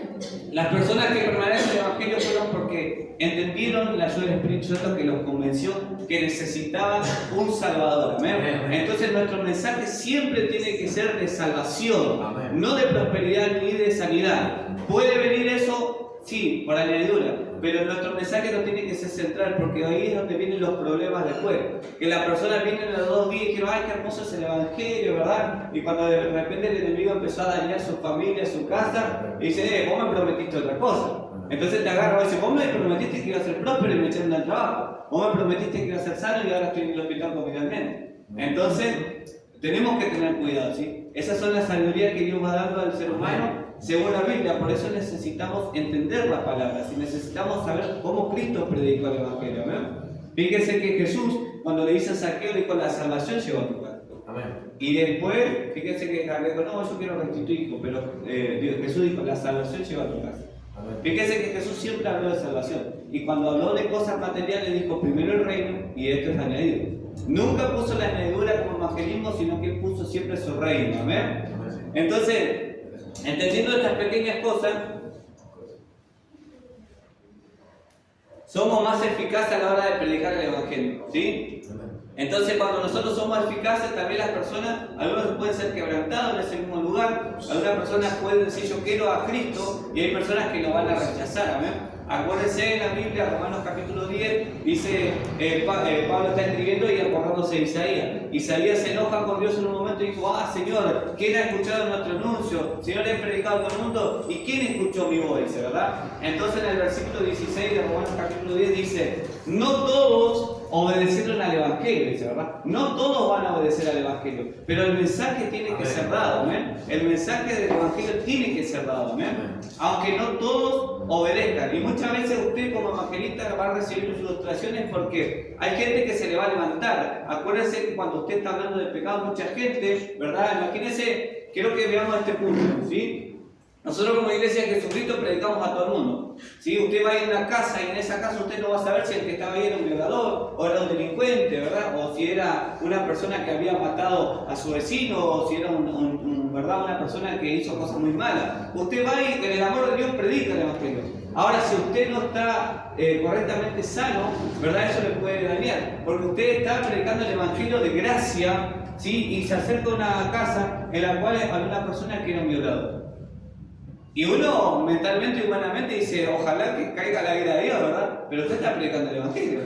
las personas que permanecen en el Evangelio fueron porque entendieron la ayuda del Espíritu Santo que los convenció que necesitaban un Salvador. ¿Amén? Entonces nuestro mensaje siempre tiene que ser de salvación, no de prosperidad ni de sanidad. ¿Puede venir eso? Sí, por añadidura. Pero nuestro mensaje no tiene que ser central, porque ahí es donde vienen los problemas después. Que la persona viene en los 2 días y dice, ay, qué hermoso es el Evangelio, ¿verdad? Y cuando de repente el enemigo empezó a dañar su familia, su casa, y dice, vos me prometiste otra cosa. Entonces te agarra y dice, vos me prometiste que iba a ser próspero y me echaron al trabajo. Vos me prometiste que iba a ser sano y ahora estoy en el hospital con mi nene. Entonces, tenemos que tener cuidado, ¿sí? Esas son las sabidurías que Dios va dando al ser humano según la Biblia. Por eso necesitamos entender las palabras y necesitamos saber cómo Cristo predicó el Evangelio. ¿Amén? Fíjense que Jesús, cuando le dice a Saqueo, dijo, la salvación llegó a tu casa. Amén. Y después, fíjense que Saqueo dijo, no, yo quiero restituir, pero Jesús dijo, la salvación llegó a tu casa. Amén. Fíjense que Jesús siempre habló de salvación. Y cuando habló de cosas materiales, dijo primero el reino y esto es añadido. Nunca puso la añadidura como evangelismo, sino que puso siempre su reino. Amén. Entonces, entendiendo estas pequeñas cosas, somos más eficaces a la hora de predicar el Evangelio, ¿sí? Entonces, cuando nosotros somos eficaces, también las personas, algunos pueden ser quebrantados en ese mismo lugar, algunas personas pueden decir yo quiero a Cristo, y hay personas que lo van a rechazar, ¿amén? Acuérdense en la Biblia, Romanos capítulo 10, dice, Pablo está escribiendo y acordándose de Isaías. Isaías se enoja con Dios en un momento y dijo, Señor, ¿quién ha escuchado nuestro anuncio? Señor, he predicado con el mundo, ¿y quién escuchó mi voz? Dice, ¿verdad? Entonces en el versículo 16 de Romanos capítulo 10 dice, no todos obedecieron al Evangelio, dice, ¿verdad? No todos van a obedecer al Evangelio, pero el mensaje tiene que ser dado, ¿amén? El mensaje del Evangelio tiene que ser dado, ¿amén? Aunque no todos obedezcan. Y muchas veces usted como evangelista va a recibir frustraciones porque hay gente que se le va a levantar. Acuérdense que cuando usted está hablando de pecado, mucha gente, ¿verdad? Imagínense, quiero que veamos este punto, ¿sí? Nosotros como Iglesia de Jesucristo predicamos a todo el mundo. ¿Sí? Usted va a ir a una casa y en esa casa usted no va a saber si el que estaba ahí era un violador o era un delincuente, ¿verdad? O si era una persona que había matado a su vecino o si era ¿verdad? Una persona que hizo cosas muy malas. Usted va y en el amor de Dios predica el Evangelio. Ahora, si usted no está correctamente sano, ¿verdad? Eso le puede dañar. Porque usted está predicando el Evangelio de gracia, ¿sí? Y se acerca a una casa en la cual hay una persona que era un violador. Y uno mentalmente y humanamente dice, ojalá que caiga la ira de Dios, ¿verdad? Pero usted está predicando el Evangelio.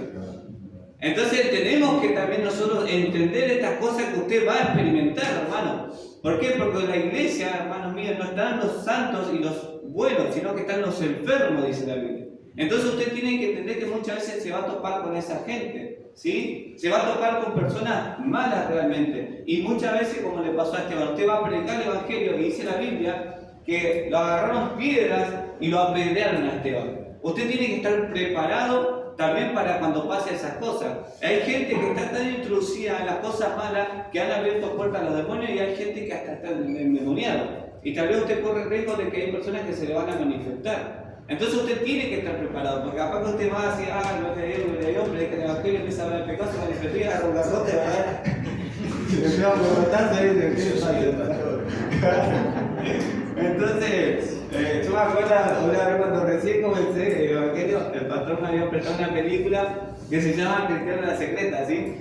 Entonces tenemos que también nosotros entender estas cosas que usted va a experimentar, hermano. ¿Por qué? Porque en la iglesia, hermanos míos, no están los santos y los buenos, sino que están los enfermos, dice la Biblia. Entonces usted tiene que entender que muchas veces se va a topar con esa gente, ¿sí? Se va a topar con personas malas realmente. Y muchas veces, como le pasó a Esteban, usted va a predicar el Evangelio y dice la Biblia que lo agarraron piedras y lo apedrearon a Esteban. Usted tiene que estar preparado también para cuando pase esas cosas. Hay gente que está tan introducida en las cosas malas que han abierto puertas a los demonios y hay gente que hasta está endemoniada. Y tal vez usted corre el riesgo de que hay personas que se le van a manifestar. Entonces usted tiene que estar preparado, porque capaz que usted va a decir, no te digo, predica el Evangelio, empieza a hablar de pecado, se manifestó y agarra un garrote, ¿verdad? Se me va a corrotarse ahí de Entonces, yo me acuerdo una vez cuando recién comencé el Evangelio, el pastor me había prestado una película que se llama Cristiano en la Secreta, ¿sí?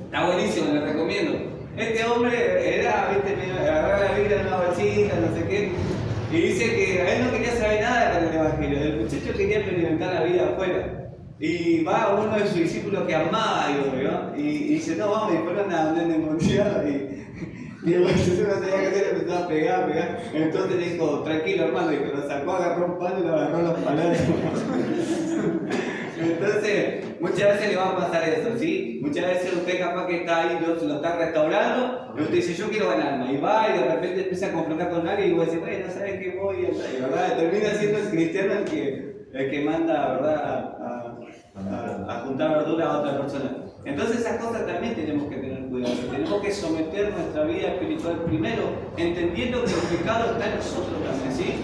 Está buenísimo, le recomiendo. Este hombre era, agarrar la Biblia en una bolsita, no sé qué, y dice que él no quería saber nada con el Evangelio, el muchacho quería experimentar la vida afuera. Y va uno de sus discípulos que amaba a Dios, ¿no? Y dice, no, vamos, y fueron a un endemoniado y el muchacho no sabía qué hacer, empezó a pegar. Entonces dijo, tranquilo hermano, y lo sacó, agarró un palo y lo agarró los palazos. Entonces, muchas veces le va a pasar eso, ¿sí? Muchas veces usted capaz que está ahí, Dios lo está restaurando, y usted dice, yo quiero ganarme, y va y de repente empieza a confrontar con alguien y vos decís, bueno, ¿sabes qué voy? Y ¿verdad? Termina siendo el cristiano el que manda, ¿verdad? A juntar verdura a otra persona. Entonces esas cosas también tenemos que tener cuidado. Tenemos que someter nuestra vida espiritual primero, entendiendo que el pecado está en nosotros también, ¿sí?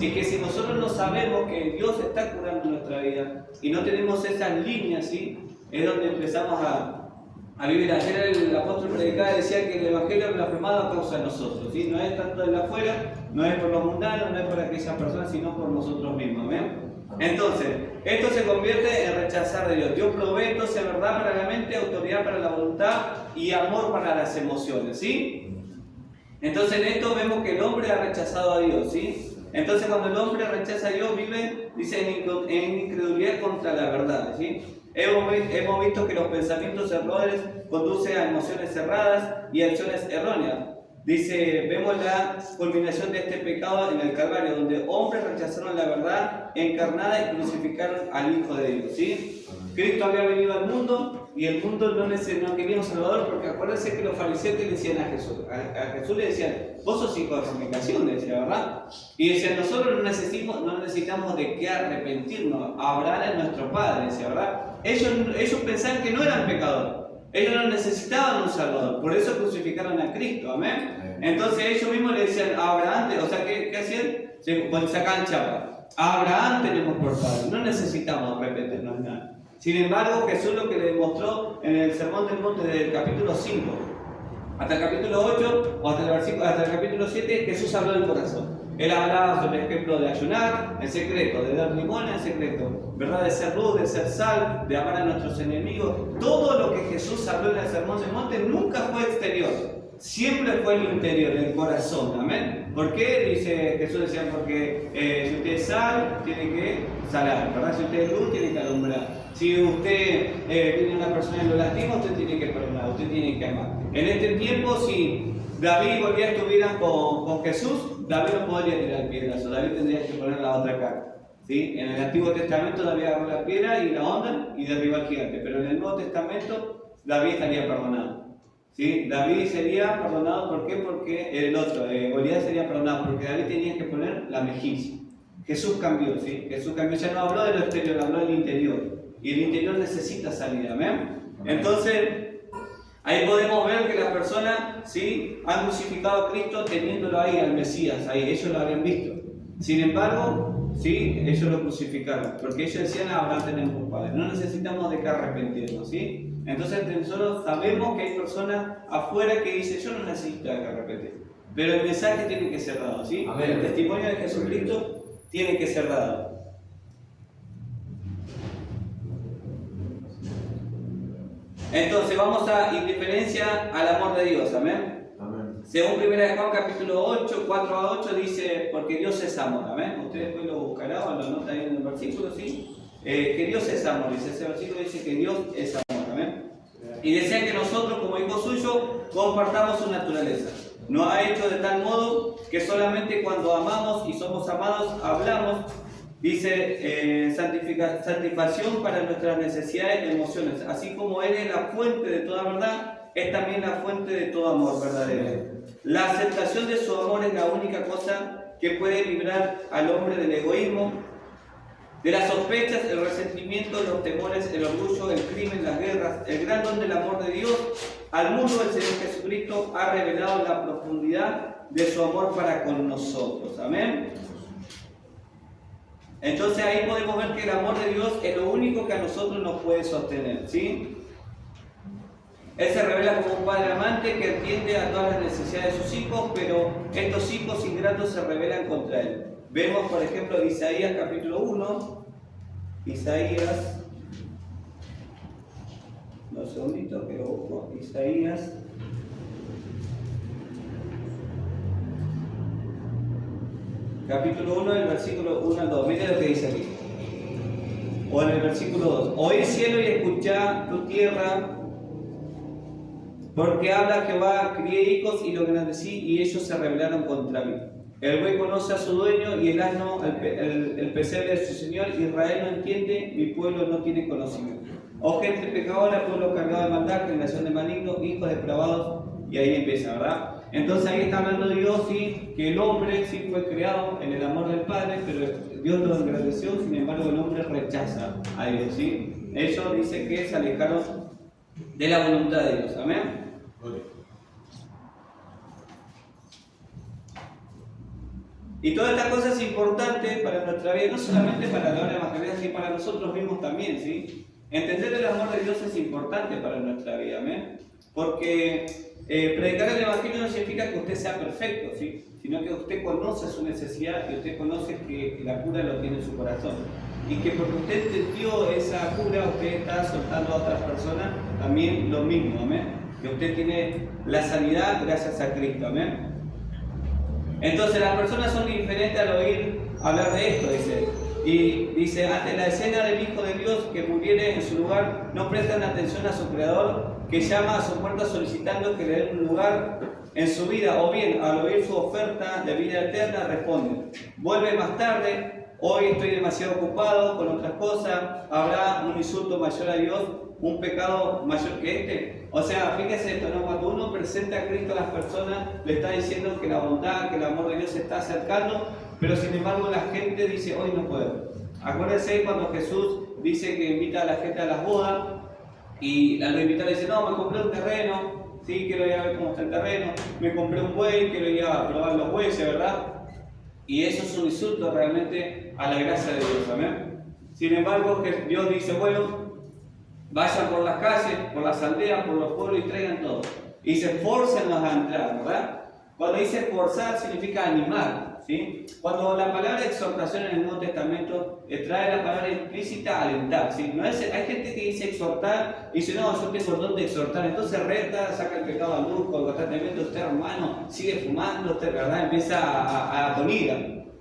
Y que si nosotros no sabemos que Dios está curando nuestra vida y no tenemos esas líneas, ¿sí? Es donde empezamos a vivir. Ayer el apóstol predicaba y decía que el evangelio blasfemado a causa de nosotros, ¿sí? No es tanto de afuera, no es por los mundanos, no es por aquellas personas, sino por nosotros mismos, ¿ven? Entonces, esto se convierte en rechazar de Dios. Dios provee entonces verdad para la mente, autoridad para la voluntad y amor para las emociones, ¿sí? Entonces en esto vemos que el hombre ha rechazado a Dios, ¿sí? Entonces cuando el hombre rechaza a Dios, vive, dice, en incredulidad contra la verdad, ¿sí? Hemos visto que los pensamientos erróneos conducen a emociones cerradas y acciones erróneas. Dice, vemos la culminación de este pecado en el Calvario, donde hombres rechazaron la verdad encarnada y crucificaron al Hijo de Dios, ¿sí? Cristo había venido al mundo y el mundo no quería un Salvador, porque acuérdense que los fariseos le decían a Jesús le decían, vos sos hijo de fornicación, decía, ¿verdad? Y decían, nosotros no necesitamos de qué arrepentirnos, Abraham es nuestro padre, decía, ¿verdad? Ellos pensaban que no eran pecadores. Ellos no necesitaban un Salvador, por eso crucificaron a Cristo, amén. Entonces ellos mismos le decían a Abraham, o sea, ¿qué hacían? Pues sacaban chapa. A Abraham tenemos por padre, no necesitamos arrepentirnos nada. Sin embargo, Jesús lo que le demostró en el Sermón del Monte del capítulo 5 hasta el capítulo 8 o hasta el capítulo 7, Jesús habló del corazón. Él hablaba sobre el ejemplo de ayunar en secreto, de dar limón en secreto, ¿verdad? De ser luz, de ser sal, de amar a nuestros enemigos. Todo lo que Jesús habló en el Sermón del Monte nunca fue exterior, siempre fue el interior, el corazón, amén. ¿Por qué? Dice Jesús, decía, porque si usted es sal, tiene que salar, ¿verdad? Si usted es luz, tiene que alumbrar. Si usted tiene una persona y lo lastima, usted tiene que perdonar, usted tiene que amar. En este tiempo, si David y Goliat estuvieran con Jesús, David no podría tirar el piedrazo, David tendría que poner la otra cara, ¿sí? En el Antiguo Testamento David agarró la piedra y la onda y derribó al gigante, pero en el Nuevo Testamento David estaría perdonado, ¿sí? David sería perdonado, ¿por qué? Porque el otro, Goliat sería perdonado, porque David tenía que poner la mejilla. Jesús cambió, ¿sí? Jesús cambió, ya no habló de lo exterior, habló del interior, y el interior necesita salida, ¿amén? Entonces, ahí podemos ver que las personas, ¿sí?, han crucificado a Cristo teniéndolo ahí, al Mesías, ahí, ellos lo habían visto. Sin embargo, ¿sí?, ellos lo crucificaron, porque ellos decían, Abraham tenemos un padre, no necesitamos de qué arrepentirnos, ¿sí? Entonces nosotros sabemos que hay personas afuera que dicen, yo no necesito de qué arrepentir, pero el mensaje tiene que ser dado, ¿sí? Amén. El testimonio de Jesucristo tiene que ser dado. Entonces vamos a indiferencia al amor de Dios, amén. Amén. Según 1 Juan capítulo 8, 4 a 8 dice, porque Dios es amor, amén. Usted después lo buscará o lo nota ahí en el versículo, ¿sí? Que Dios es amor, dice ese versículo, dice que Dios es amor, amén. Y desea que nosotros como hijos suyos compartamos su naturaleza. Nos ha hecho de tal modo que solamente cuando amamos y somos amados hablamos. Dice, satisfacción para nuestras necesidades y emociones, así como Él es la fuente de toda verdad, es también la fuente de todo amor verdadero. La aceptación de su amor es la única cosa que puede librar al hombre del egoísmo, de las sospechas, el resentimiento, los temores, el orgullo, el crimen, las guerras. El gran don del amor de Dios al mundo, el Señor Jesucristo, ha revelado la profundidad de su amor para con nosotros. Amén. Entonces ahí podemos ver que el amor de Dios es lo único que a nosotros nos puede sostener, ¿sí? Él se revela como un padre amante que atiende a todas las necesidades de sus hijos, pero estos hijos ingratos se rebelan contra él. Vemos, por ejemplo, Isaías capítulo 1, Isaías, un segundito que lo busco, Isaías. Capítulo 1, del versículo 1 al 2. Mira lo que dice aquí. O en el versículo 2. Oíd cielo y escuchad tu tierra, porque habla Jehová, crié hijos y lo engrandecí, y ellos se rebelaron contra mí. El buey conoce a su dueño y el asno el pesebre de su señor. Israel no entiende, mi pueblo no tiene conocimiento. Oh gente pecadora, pueblo cargado de maldad, generación de malignos, hijos depravados. Y ahí empieza, ¿verdad? Entonces ahí está hablando Dios, sí, que el hombre sí fue creado en el amor del Padre, pero Dios lo engrandeció, sin embargo el hombre rechaza a Dios, ¿sí? Ellos dicen que se alejaron de la voluntad de Dios. Amén. Y toda esta cosa es importante para nuestra vida, no solamente para la obra evangelística, sino para nosotros mismos también, ¿sí? Entender el amor de Dios es importante para nuestra vida, ¿amén? Porque predicar el Evangelio no significa que usted sea perfecto, ¿sí? Sino que usted conoce su necesidad y usted conoce que la cura lo tiene en su corazón. Y que porque usted entendió esa cura, usted está soltando a otras personas también lo mismo, ¿amén? Que usted tiene la sanidad gracias a Cristo, ¿amén? Entonces las personas son diferentes al oír hablar de esto, dice. Y dice, ante la escena del Hijo de Dios que muriere en su lugar, no prestan atención a su Creador, que llama a su puerta solicitando que le den un lugar en su vida, o bien al oír su oferta de vida eterna responden, vuelve más tarde, hoy estoy demasiado ocupado con otras cosas, habrá un insulto mayor a Dios, un pecado mayor que este. O sea, fíjese esto, ¿no? Cuando uno presenta a Cristo a las personas, le está diciendo que la bondad, que el amor de Dios se está acercando, pero sin embargo la gente dice, hoy no puedo. Acuérdense cuando Jesús dice que invita a la gente a las bodas, y al invitar dice, no, me compré un terreno, sí, quiero ir a ver cómo está el terreno, me compré un buey, quiero ir a probar los bueyes, ¿verdad? Y eso es un insulto realmente a la gracia de Dios, ¿amén? Sin embargo, Dios dice, bueno, vayan por las calles, por las aldeas, por los pueblos y traigan todo. Y dice, fórcenlos a entrar, ¿verdad? Cuando dice forzar significa animar, ¿sí? Cuando la palabra exhortación en el Nuevo Testamento trae la palabra implícita alentar, ¿sí? No es, hay gente que dice exhortar y dice, no, yo tengo por dónde exhortar, entonces reta, saca el pecado a luz, constantemente usted hermano, sigue fumando, usted, ¿verdad? Empieza con ira.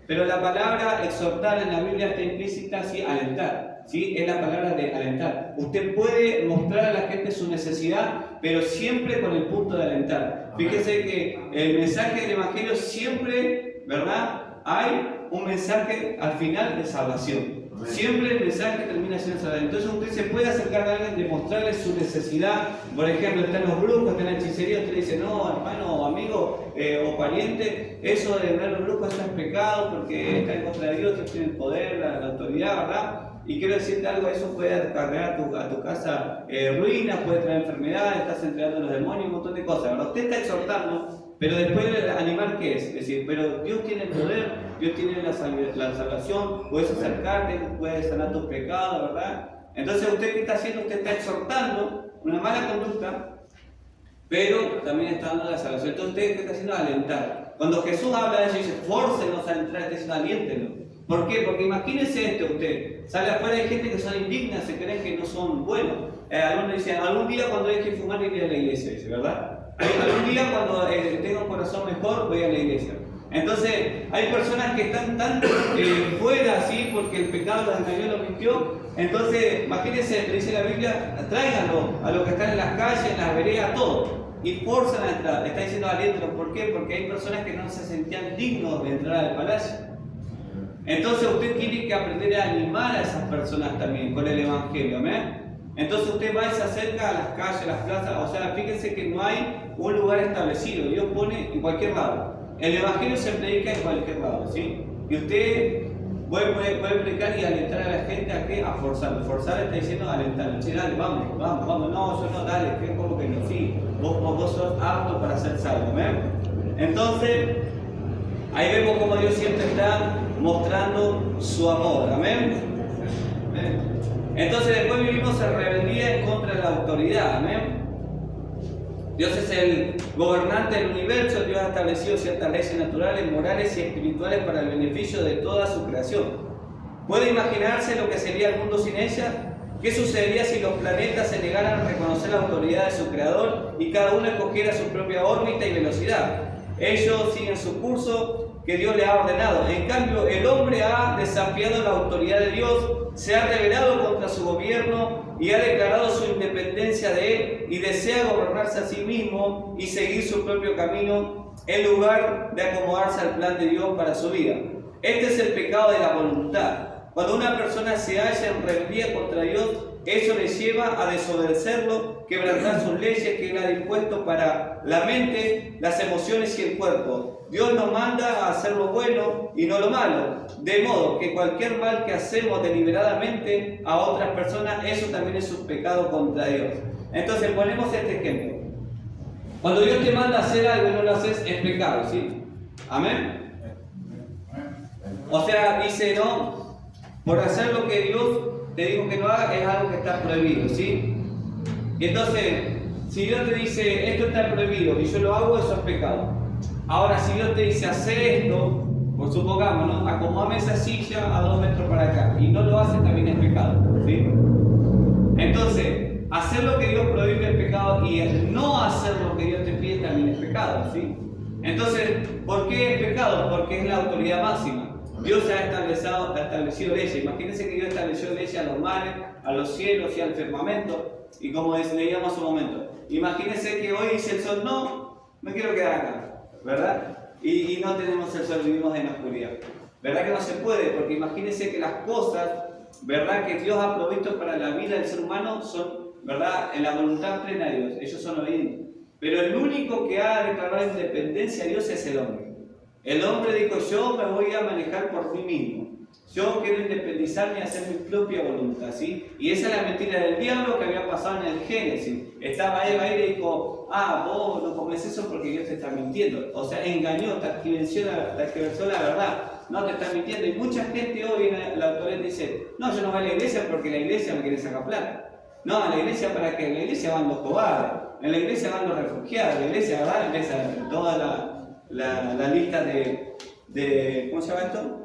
Pero la palabra exhortar en la Biblia está implícita, sí, alentar, ¿sí? Es la palabra de alentar. Usted puede mostrar a la gente su necesidad, pero siempre con el punto de alentar. Fíjese que el mensaje del Evangelio siempre, ¿verdad? Hay un mensaje al final de salvación. Siempre el mensaje termina siendo salvación. Entonces usted se puede acercar a alguien, demostrarle su necesidad. Por ejemplo, están los brujos, está en la hechicería, usted le dice, no, hermano o amigo o pariente, eso de ver los brujos eso es pecado porque está en contra de Dios, Dios tiene el poder, la autoridad, ¿verdad? Y quiero decirte algo, eso puede acarrear a tu casa ruina, puede traer enfermedades, estás entregando a los demonios, un montón de cosas, ¿verdad? Usted está exhortando, pero después de animar, ¿qué es? Es decir, pero Dios tiene el poder, Dios tiene la salvación, puedes acercarte, puedes sanar tus pecados, ¿verdad? Entonces, ¿usted qué está haciendo? Usted está exhortando una mala conducta, pero también está dando la salvación. Entonces, ¿usted qué está haciendo? Alentar. Cuando Jesús habla de eso, dice, fórcenos a entrar, está diciendo, aliéntenlo. ¿Por qué? Porque imagínese esto usted, sale afuera, hay gente que son indignas, se creen que no son buenos. Algunos dicen, algún día cuando deje de fumar iré a la iglesia, dice, ¿verdad? Algún día cuando tenga un corazón mejor voy a la iglesia. Entonces, hay personas que están tan fuera así porque el pecado los engañó, los mintió. Entonces, imagínense, dice la Biblia, tráiganlo a los que están en las calles, en las veredas, todo. Y forzan a entrar, está diciendo aliento. ¿Por qué? Porque hay personas que no se sentían dignos de entrar al palacio. Entonces usted tiene que aprender a animar a esas personas también con el Evangelio, ¿amén? Entonces usted va y se acerca a las calles, a las plazas, o sea, fíjense que no hay un lugar establecido, Dios pone en cualquier lado. El Evangelio se predica en cualquier lado, ¿sí? Y usted puede predicar y alentar a la gente a qué? A forzarlo. Forzar está diciendo alentar, decir, dale, vamos, no, yo no, dale, que como que no, sí, vos sos apto para ser salvo, ¿amén? Entonces, ahí vemos como Dios siempre está mostrando su amor, ¿amén? ¿Amén? Entonces después vivimos en rebeldía en contra de la autoridad, ¿amén? Dios es el gobernante del universo, Dios ha establecido ciertas leyes naturales, morales y espirituales para el beneficio de toda su creación. ¿Puede imaginarse lo que sería el mundo sin ella? ¿Qué sucedería si los planetas se negaran a reconocer la autoridad de su creador y cada uno escogiera su propia órbita y velocidad? Ellos siguen su curso que Dios le ha ordenado. En cambio, el hombre ha desafiado la autoridad de Dios, se ha rebelado contra su gobierno y ha declarado su independencia de él y desea gobernarse a sí mismo y seguir su propio camino en lugar de acomodarse al plan de Dios para su vida. Este es el pecado de la voluntad. Cuando una persona se halla en rebeldía contra Dios, eso le lleva a desobedecerlo, quebrantar sus leyes que Él ha dispuesto para la mente, las emociones y el cuerpo. Dios nos manda a hacer lo bueno y no lo malo, de modo que cualquier mal que hacemos deliberadamente a otras personas, eso también es un pecado contra Dios. Entonces ponemos este ejemplo. Cuando Dios te manda a hacer algo y no lo haces, es pecado, ¿sí? Amén. O sea, dice, no, por hacer lo que Dios te dijo que no haga, es algo que está prohibido, ¿sí? Y entonces, si Dios te dice, esto está prohibido y yo lo hago, eso es pecado. Ahora, si Dios te dice, hace esto, por supongamos, ¿no? Acomodame esa silla a 2 metros para acá, y no lo hace, también es pecado, ¿sí? Entonces, hacer lo que Dios prohíbe es pecado, y el no hacer lo que Dios te pide también es pecado, ¿sí? Entonces, ¿por qué es pecado? Porque es la autoridad máxima. Dios ha establecido leyes. Imagínense que Dios estableció leyes a los mares, a los cielos y al firmamento. Y como leíamos hace un momento, imagínense que hoy dice el sol, no, me quiero quedar acá, ¿verdad? Y no tenemos el sol, vivimos en la oscuridad. ¿Verdad que no se puede? Porque imagínense que las cosas, ¿verdad?, que Dios ha provisto para la vida del ser humano son, ¿verdad?, en la voluntad plena de Dios. Ellos son obedientes. Pero el único que ha declarado independencia a Dios es el hombre. El hombre dijo, yo me voy a manejar por mí mismo. Yo quiero independizarme y hacer mi propia voluntad, ¿sí? Y esa es la mentira del diablo que había pasado en el Génesis. Estaba Eva ahí y le dijo, vos no comes eso porque Dios te está mintiendo. O sea, engañó, tergiversó la verdad. No te está mintiendo. Y mucha gente hoy en la autoridad dice, no, yo no voy a la iglesia porque la iglesia me quiere sacar plata. No, a la iglesia para qué? En la iglesia van los cobardes, en la iglesia van los refugiados, en la iglesia, ¿verdad?, empieza toda la lista de ¿cómo se llama esto?,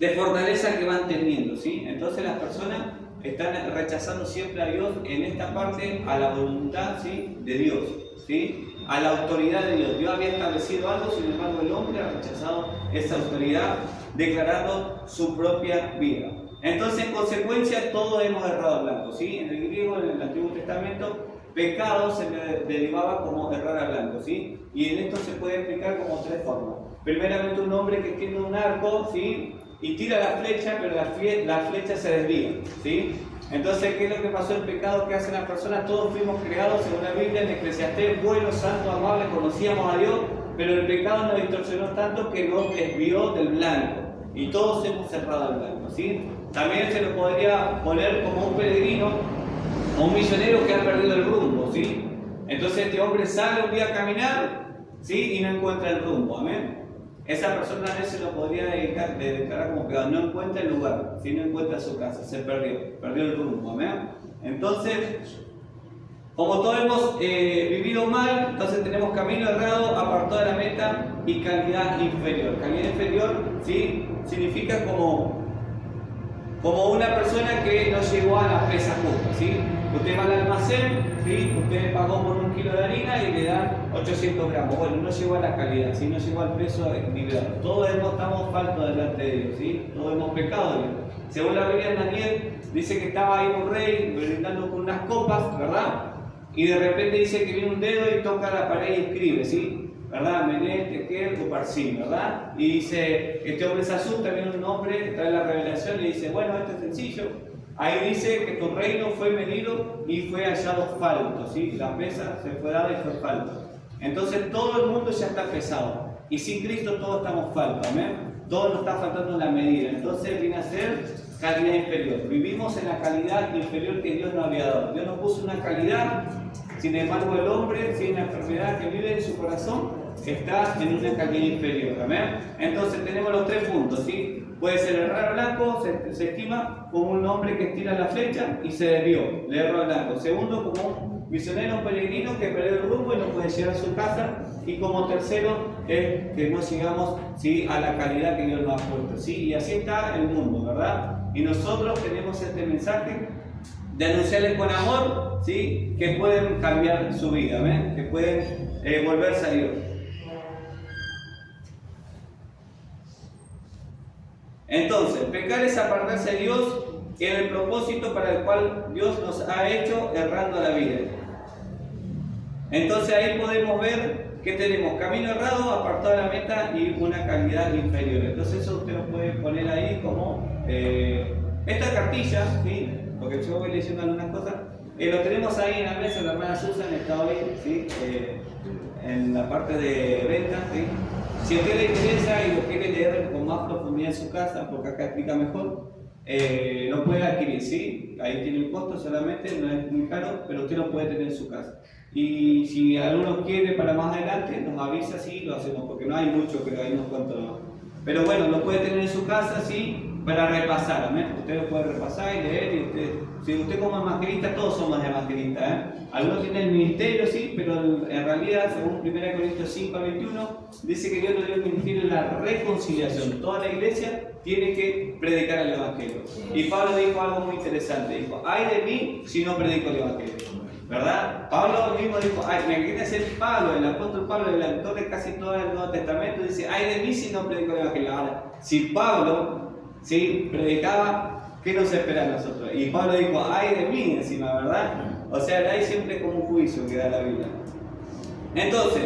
de fortaleza que van teniendo, ¿sí? Entonces las personas están rechazando siempre a Dios en esta parte, a la voluntad, ¿sí?, de Dios, ¿sí?, a la autoridad de Dios. Dios había establecido algo, sin embargo el hombre ha rechazado esa autoridad, declarando su propia vida. Entonces, en consecuencia, todos hemos errado blanco, ¿sí? En el griego, en el Antiguo Testamento, pecado se derivaba como errar a blanco, ¿sí? Y en esto se puede explicar como 3 formas. Primeramente, un hombre que tiene un arco, ¿sí?, y tira la flecha, pero la flecha se desvía, ¿sí? Entonces, ¿qué es lo que pasó? El pecado que hacen las personas. Todos fuimos creados, según la Biblia, en Eclesiastés, buenos, santos, amables, conocíamos a Dios, pero el pecado nos distorsionó tanto que nos desvió del blanco. Y todos hemos cerrado al blanco, ¿sí? También se lo podría poner como un peregrino o un misionero que ha perdido el rumbo, ¿sí? Entonces este hombre sale un día a caminar, ¿sí?, y no encuentra el rumbo, amén. Esa persona a veces lo podría declarar como pecado, no encuentra el lugar, ¿sí?, no encuentra su casa, se perdió el rumbo, amén. Entonces, como todos hemos vivido mal, entonces tenemos camino errado, apartado de la meta y calidad inferior. Calidad inferior, ¿sí?, significa como una persona que no llegó a la presa justa, ¿sí? Usted va al almacén, ¿sí?, usted pagó por 1 kilo de harina y le dan 800 gramos. Bueno, no llegó a la calidad, ¿sí?, no llegó al peso equilibrado. Todos estamos faltos delante de Dios, ¿sí? Todos hemos pecado de Dios. Según la Biblia, Daniel dice que estaba ahí un rey brindando con unas copas, ¿verdad? Y de repente dice que viene un dedo y toca la pared y escribe, ¿sí?, ¿verdad? Mené, Tekel, Uparsin, ¿verdad? Y dice, este hombre se asusta, viene un hombre, trae la revelación y dice, bueno, esto es sencillo. Ahí dice que tu reino fue medido y fue hallado falto, ¿sí? La pesa se fue dada y fue falto. Entonces todo el mundo ya está pesado. Y sin Cristo todos estamos faltos, ¿amén? Todo nos está faltando en la medida. Entonces viene a ser calidad inferior. Vivimos en la calidad inferior que Dios nos había dado. Dios nos puso una calidad. Sin embargo, el hombre, sin la enfermedad que vive en su corazón, está en una calidad inferior, ¿amén? Entonces tenemos los 3 puntos, ¿sí? Puede ser errar blanco, se estima como un hombre que tira la flecha y se desvió, le erró blanco. Segundo, como un misionero, un peregrino que perdió el rumbo y no puede llegar a su casa. Y como tercero, es que no llegamos, ¿sí?, a la calidad que Dios nos ha puesto, ¿sí? Y así está el mundo, ¿verdad? Y nosotros tenemos este mensaje de anunciarles con amor, ¿sí?, que pueden cambiar su vida, ¿ven?, que pueden volverse a Dios. Entonces, pecar es apartarse de Dios en el propósito para el cual Dios nos ha hecho errando la vida. Entonces ahí podemos ver que tenemos camino errado, apartado de la meta y una calidad inferior. Entonces eso usted lo puede poner ahí como esta cartilla, ¿sí?, porque yo voy leyendo algunas cosas, lo tenemos ahí en la mesa. La hermana Susan está hoy, ¿sí?, en la parte de ventas, ¿sí? Si a usted le interesa y lo quiere leer con más profundidad en su casa, porque acá explica mejor, lo puede adquirir, ¿sí? Ahí tiene un costo solamente, no es muy caro, pero usted lo puede tener en su casa. Y si alguno quiere para más adelante, nos avisa, sí, lo hacemos, porque no hay mucho, pero hay unos cuantos más. Pero bueno, lo puede tener en su casa, sí, para repasar, ¿amén? Usted lo puede repasar y leer, y si usted como evangelista, todos somos evangelistas, ¿eh? Algunos tienen el ministerio, sí, pero en realidad, según 1 Corintios 5:21, dice que Dios nos dio el ministerio de la reconciliación. Toda la iglesia tiene que predicar el evangelio. Y Pablo dijo algo muy interesante, dijo, ay de mí si no predico el evangelio. ¿Verdad? Pablo mismo dijo, ay, me quiere ser Pablo, el apóstol Pablo, el autor de casi todo el Nuevo Testamento, dice, ay de mí si no predico el evangelio. Ahora, si Pablo, ¿sí?, predicaba, ¿qué nos espera a nosotros? Y Pablo dijo, ay de mí encima, ¿verdad? O sea, hay siempre como un juicio que da la Biblia. Entonces,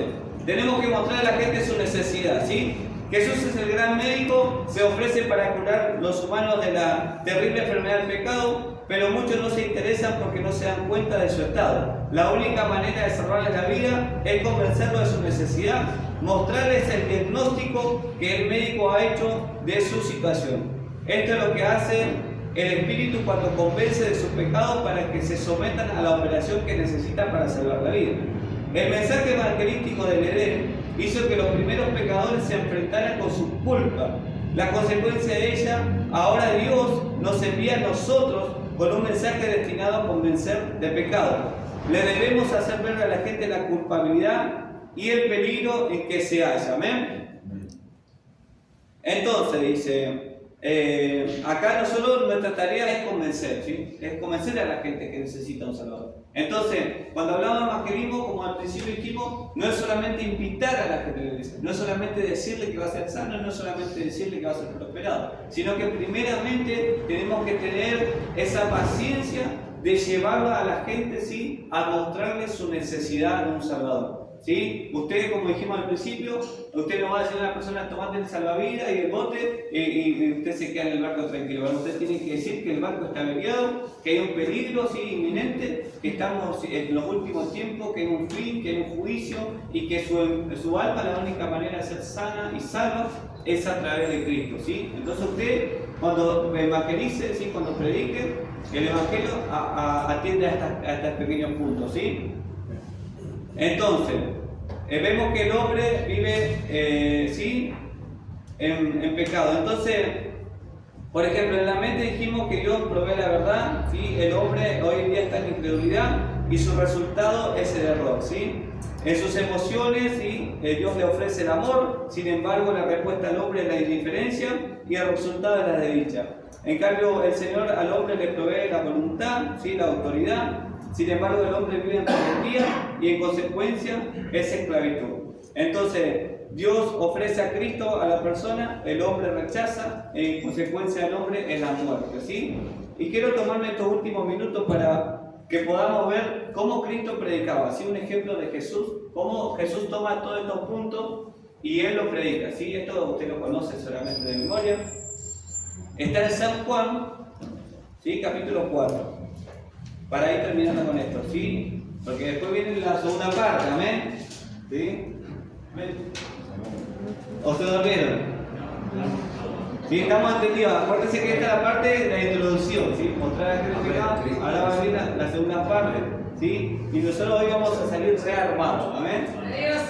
tenemos que mostrar a la gente su necesidad, ¿sí? Jesús es el gran médico, se ofrece para curar los humanos de la terrible enfermedad del pecado, pero muchos no se interesan porque no se dan cuenta de su estado. La única manera de salvarles la vida es convencerlos de su necesidad, mostrarles el diagnóstico que el médico ha hecho de su situación. Esto es lo que hace el Espíritu cuando convence de sus pecados para que se sometan a la operación que necesitan para salvar la vida. El mensaje evangelístico del Edén hizo que los primeros pecadores se enfrentaran con su culpa. La consecuencia de ella, ahora Dios nos envía a nosotros con un mensaje destinado a convencer de pecado. Le debemos hacer ver a la gente la culpabilidad y el peligro en que se halla. ¿Amén? Entonces dice, acá nosotros nuestra tarea es convencer, ¿sí? Es convencer a la gente que necesita un Salvador. Entonces, cuando hablamos de evangelismo, como al principio dijimos, no es solamente invitar a la gente a la iglesia, no es solamente decirle que va a ser sano, no es solamente decirle que va a ser prosperado, sino que primeramente tenemos que tener esa paciencia de llevarla a la gente, ¿sí?, a mostrarle su necesidad de un Salvador. ¿Sí? Usted, como dijimos al principio, usted no va a decir a la persona tomate el salvavidas y el bote y usted se queda en el barco tranquilo. Bueno, usted tiene que decir que el barco está averiado, que hay un peligro, ¿sí?, inminente, que estamos en los últimos tiempos, que hay un fin, que hay un juicio y que su alma, la única manera de ser sana y salva es a través de Cristo, ¿sí? Entonces usted, cuando evangelice, ¿sí?, cuando predique, el evangelio atiende a estos pequeños puntos, ¿sí? Entonces, vemos que el hombre vive, ¿sí?, en pecado. Entonces, por ejemplo, en la mente dijimos que Dios provee la verdad, ¿sí? El hombre hoy en día está en incredulidad y su resultado es el error, ¿sí? En sus emociones, ¿sí?, Dios le ofrece el amor, sin embargo la respuesta al hombre es la indiferencia y el resultado es la desdicha. En cambio, el Señor al hombre le provee la voluntad, ¿sí?, la autoridad. Sin embargo, el hombre vive en rebeldía y en consecuencia es esclavitud. Entonces, Dios ofrece a Cristo a la persona, el hombre rechaza, en consecuencia el hombre es la muerte, ¿sí? Y quiero tomarme estos últimos minutos para que podamos ver cómo Cristo predicaba, ¿sí? Un ejemplo de Jesús, cómo Jesús toma todos estos puntos y Él los predica, ¿sí? Esto usted lo conoce solamente de memoria. Está en San Juan, ¿sí?, capítulo 4. Para ir terminando con esto, ¿sí? Porque después viene la segunda parte, ¿amén? ¿Sí? ¿Amén? ¿O se durmieron? Sí, estamos entendidos. Acuérdense que esta es la parte de la introducción, ¿sí? Mostrar a qué pecado. Ahora va a venir la segunda parte, ¿sí? Y nosotros hoy vamos a salir rearmados, ¿amén? Adiós.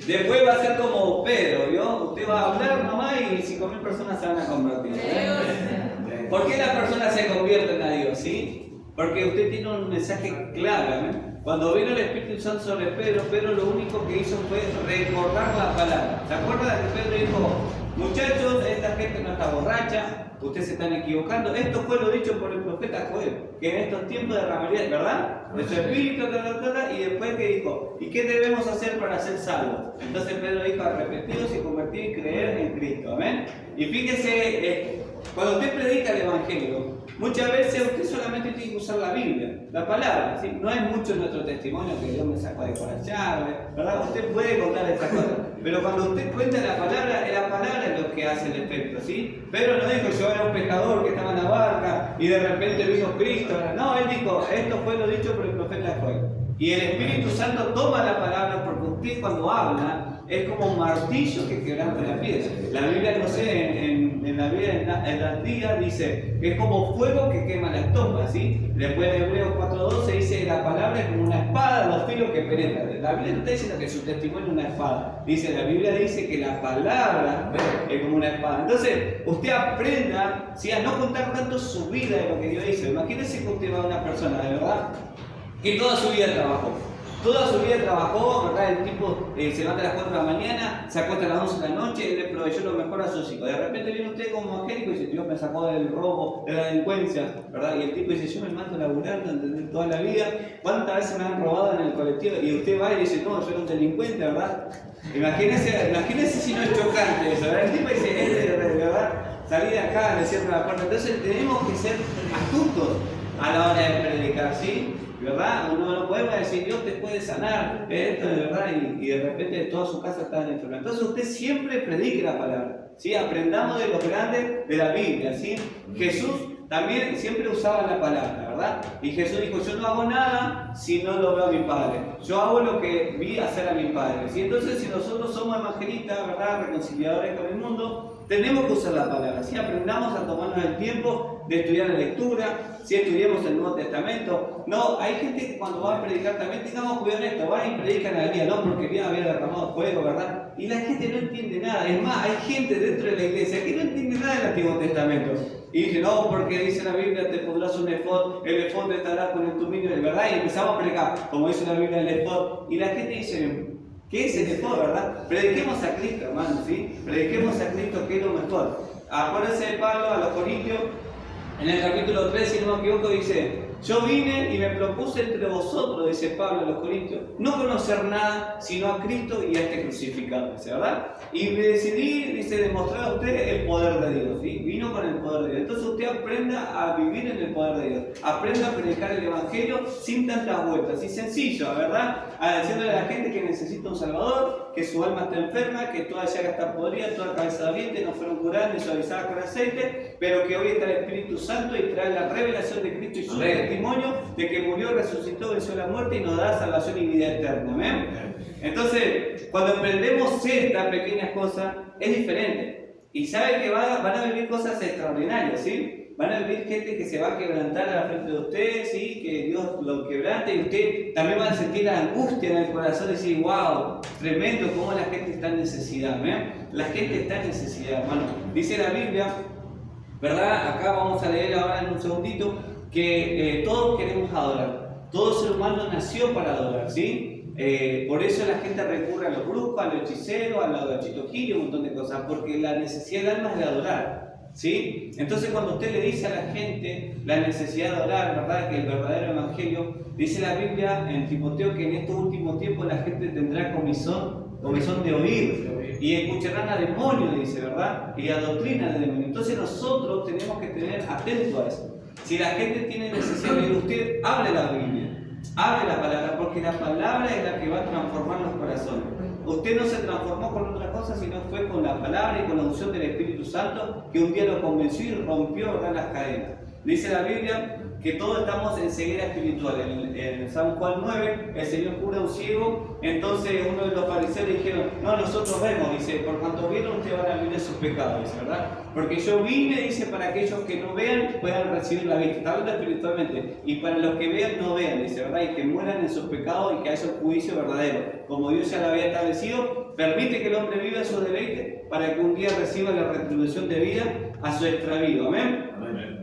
Después va a ser como Pedro, ¿vio? Usted va a hablar nomás y 5.000 personas se van a convertir. ¿Por qué las personas se convierten a Dios? ¿Sí? Porque usted tiene un mensaje clave. Cuando vino el Espíritu Santo sobre Pedro, Pedro lo único que hizo fue recordar la palabra. ¿Se acuerda que Pedro dijo, muchachos, esta gente no está borracha, ustedes se están equivocando? Esto fue lo dicho por el profeta Joel, que en estos tiempos derramaría, ¿verdad?, de su espíritu, y después que dijo, ¿y qué debemos hacer para ser salvos? Entonces Pedro dijo, arrepentidos y convertir y creer en Cristo, ¿amén? Y fíjese, cuando usted predica el Evangelio, muchas veces usted solamente tiene que usar la Biblia, la palabra, ¿sí? No hay mucho en nuestro testimonio que Dios me sacó de corazón, ¿verdad? Usted puede contar estas cosas, pero cuando usted cuenta la palabra es lo que hace el efecto, ¿sí? Pedro no dijo, yo era un pescador que estaba en la barca y de repente vino Cristo. No, él dijo, esto fue lo dicho por el profeta Joel. Y el Espíritu Santo toma la palabra porque usted cuando habla es como un martillo que quebranta la piedra. La Biblia, no sé, en la Biblia en la antigua dice que es como fuego que quema la estopa, ¿sí? Después en Hebreos 4:12 dice que la palabra es como una espada, los filos que penetran. La Biblia no está diciendo que su testimonio es una espada. La Biblia dice que la palabra es como una espada. Entonces, usted aprenda, ¿sí?, a no contar tanto su vida de lo que Dios dice. Imagínese que usted va a una persona, de verdad, que toda su vida trabajó. Toda su vida trabajó, ¿verdad? El tipo se levanta a las 4 de la mañana, se acuesta a las 11 de la noche, él le proveyó lo mejor a sus hijos. De repente viene usted como evangélico y dice, Dios me sacó del robo, de la delincuencia, ¿verdad? Y el tipo dice, yo me mato laburando toda la vida, ¿cuántas veces me han robado en el colectivo? Y usted va y dice, no, yo era un delincuente, ¿verdad? Imagínese si no es chocante eso, ¿verdad? El tipo dice, ¿verdad? Salí de acá, le cierro la puerta. Entonces tenemos que ser astutos a la hora de predicar, ¿sí? ¿Verdad? Uno no podemos decir, Dios te puede sanar, esto de verdad, y de repente toda su casa está enferma. Entonces usted siempre predique la palabra, ¿sí? Aprendamos de los grandes de la Biblia, ¿sí? Jesús también siempre usaba la palabra, ¿verdad? Y Jesús dijo, yo no hago nada si no lo veo a mi Padre. Yo hago lo que vi hacer a mi Padre, ¿sí? Entonces si nosotros somos evangelistas, ¿verdad?, reconciliadores con el mundo, tenemos que usar la palabra, ¿sí? Aprendamos a tomarnos el tiempo de estudiar la lectura, si estudiamos el Nuevo Testamento. No, hay gente que cuando va a predicar también, tengamos cuidado en esto, van y predican al día, no, porque bien había derramado fuego, ¿verdad? Y la gente no entiende nada. Es más, hay gente dentro de la iglesia que no entiende nada del Antiguo Testamento. Y dice, no, porque dice la Biblia, te pondrás un efod, el efod te estará con el tuminio, ¿verdad? Y empezamos a predicar, como dice la Biblia, el efod. Y la gente dice, ¿qué es el efod, verdad? Prediquemos a Cristo, hermano, ¿sí? Prediquemos a Cristo, que es lo mejor. Acuérdense de Pablo a los Corintios, en el capítulo 3, si no me equivoco, dice, yo vine y me propuse entre vosotros, dice Pablo a los Corintios, no conocer nada sino a Cristo y a este crucificado, dice, ¿verdad? Y me decidí, dice, demostrar a usted el poder de Dios, ¿sí? Vino con el poder de Dios. Entonces usted aprenda a vivir en el poder de Dios, aprenda a predicar el Evangelio sin tantas vueltas, y sencillo, ¿verdad? Diciéndole a la gente que necesita un Salvador, que su alma está enferma, que toda llaga está podrida, toda cabeza doliente, no fueron curadas ni suavizadas con aceite, pero que hoy está el Espíritu Santo y trae la revelación de Cristo y su testimonio de que murió, resucitó, venció la muerte y nos da salvación y vida eterna. ¿Amén? Entonces, cuando aprendemos estas pequeñas cosas, es diferente. Y saben que van a vivir cosas extraordinarias, ¿sí? Van a vivir gente que se va a quebrantar a la frente de ustedes, ¿sí? Que Dios lo quebrante, y usted también va a sentir la angustia en el corazón y decir, wow, tremendo cómo la gente está en necesidad, ¿eh? La gente está en necesidad, hermano. Dice la Biblia, ¿verdad? Acá vamos a leer ahora en un segundito que todos queremos adorar. Todo ser humano nació para adorar, ¿sí? Por eso la gente recurre a los brujos, a los hechiceros, a los gachitojillos, un montón de cosas, porque la necesidad del alma es de adorar, ¿sí? Entonces cuando usted le dice a la gente la necesidad de adorar, ¿verdad?, que el verdadero evangelio, dice la Biblia en Timoteo que en estos últimos tiempos la gente tendrá comezón de oír, y escucharán a demonios, dice, ¿verdad?, y a doctrina de demonios. Entonces nosotros tenemos que tener atento a eso. Si la gente tiene necesidad de oír, usted hable la Biblia, hable la palabra, porque la palabra es la que va a transformar los corazones. Usted no se transformó con otra cosa, sino fue con la palabra y con la unción del Espíritu Santo, que un día lo convenció y rompió, ¿verdad?, las cadenas. Dice la Biblia que todos estamos en ceguera espiritual. En San Juan 9, el Señor cura a un ciego. Entonces uno de los fariseos le dijeron, no, nosotros vemos, dice, por cuanto vieron, ustedes van a vivir de sus pecados, dice, ¿verdad? Porque yo vine, dice, para aquellos que no vean, puedan recibir la vista. Está hablando espiritualmente. Y para los que vean, no vean, dice, ¿verdad? Y que mueran en sus pecados y que haya un juicio verdadero. Como Dios ya lo había establecido, permite que el hombre viva en su deleite para que un día reciba la retribución de vida a su extravío. ¿Amén? Amén.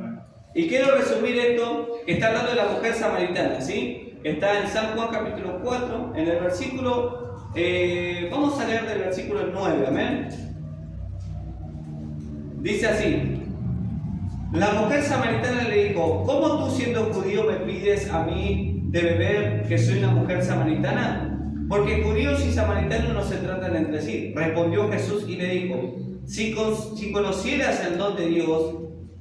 Y quiero resumir esto, que está hablando de la mujer samaritana, ¿sí? Está en San Juan capítulo 4, en el versículo, vamos a leer del versículo 9, ¿amén? Dice así, la mujer samaritana le dijo, ¿cómo tú siendo judío me pides a mí de beber que soy una mujer samaritana? Porque judíos y samaritanos no se tratan entre sí. Respondió Jesús y le dijo, si conocieras el don de Dios,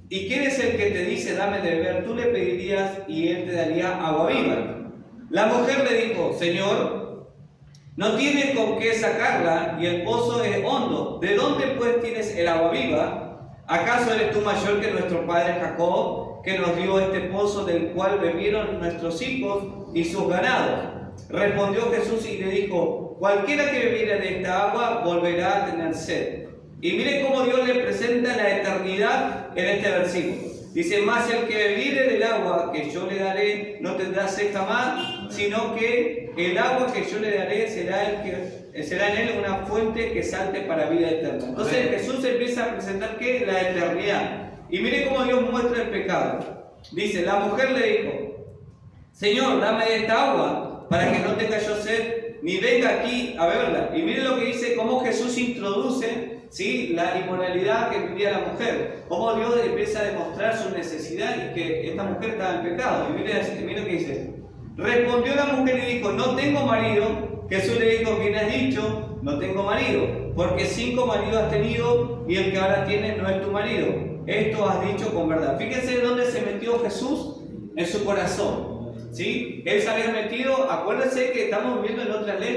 ¿y quién es el que te dice, dame de beber? Tú le pedirías y él te daría agua viva. La mujer le dijo, Señor, no tienes con qué sacarla y el pozo es hondo. ¿De dónde pues tienes el agua viva? ¿Acaso eres tú mayor que nuestro padre Jacob, que nos dio este pozo del cual bebieron nuestros hijos y sus ganados? Respondió Jesús y le dijo: cualquiera que bebiere de esta agua volverá a tener sed. Y mire cómo Dios le presenta la eternidad en este versículo. Dice: mas el que bebiere del agua que yo le daré no tendrá sed jamás, sino que el agua que yo le daré será en él una fuente que salte para vida eterna. Entonces Jesús empieza a presentar ¿qué? La eternidad. Y mire cómo Dios muestra el pecado. Dice: la mujer le dijo: Señor, dame de esta agua para que no tenga yo sed, ni venga aquí a beberla. Y mire lo que dice, cómo Jesús introduce, ¿sí?, la inmoralidad que vivía la mujer. Cómo Dios empieza a demostrar su necesidad y que esta mujer estaba en pecado. Y mire lo que dice. Respondió la mujer y dijo: no tengo marido. Jesús le dijo: bien has dicho, no tengo marido, porque 5 maridos has tenido y el que ahora tienes no es tu marido. Esto has dicho con verdad. Fíjense dónde se metió Jesús, en su corazón. ¿Sí? Él se había metido, acuérdense que estamos viviendo en otra ley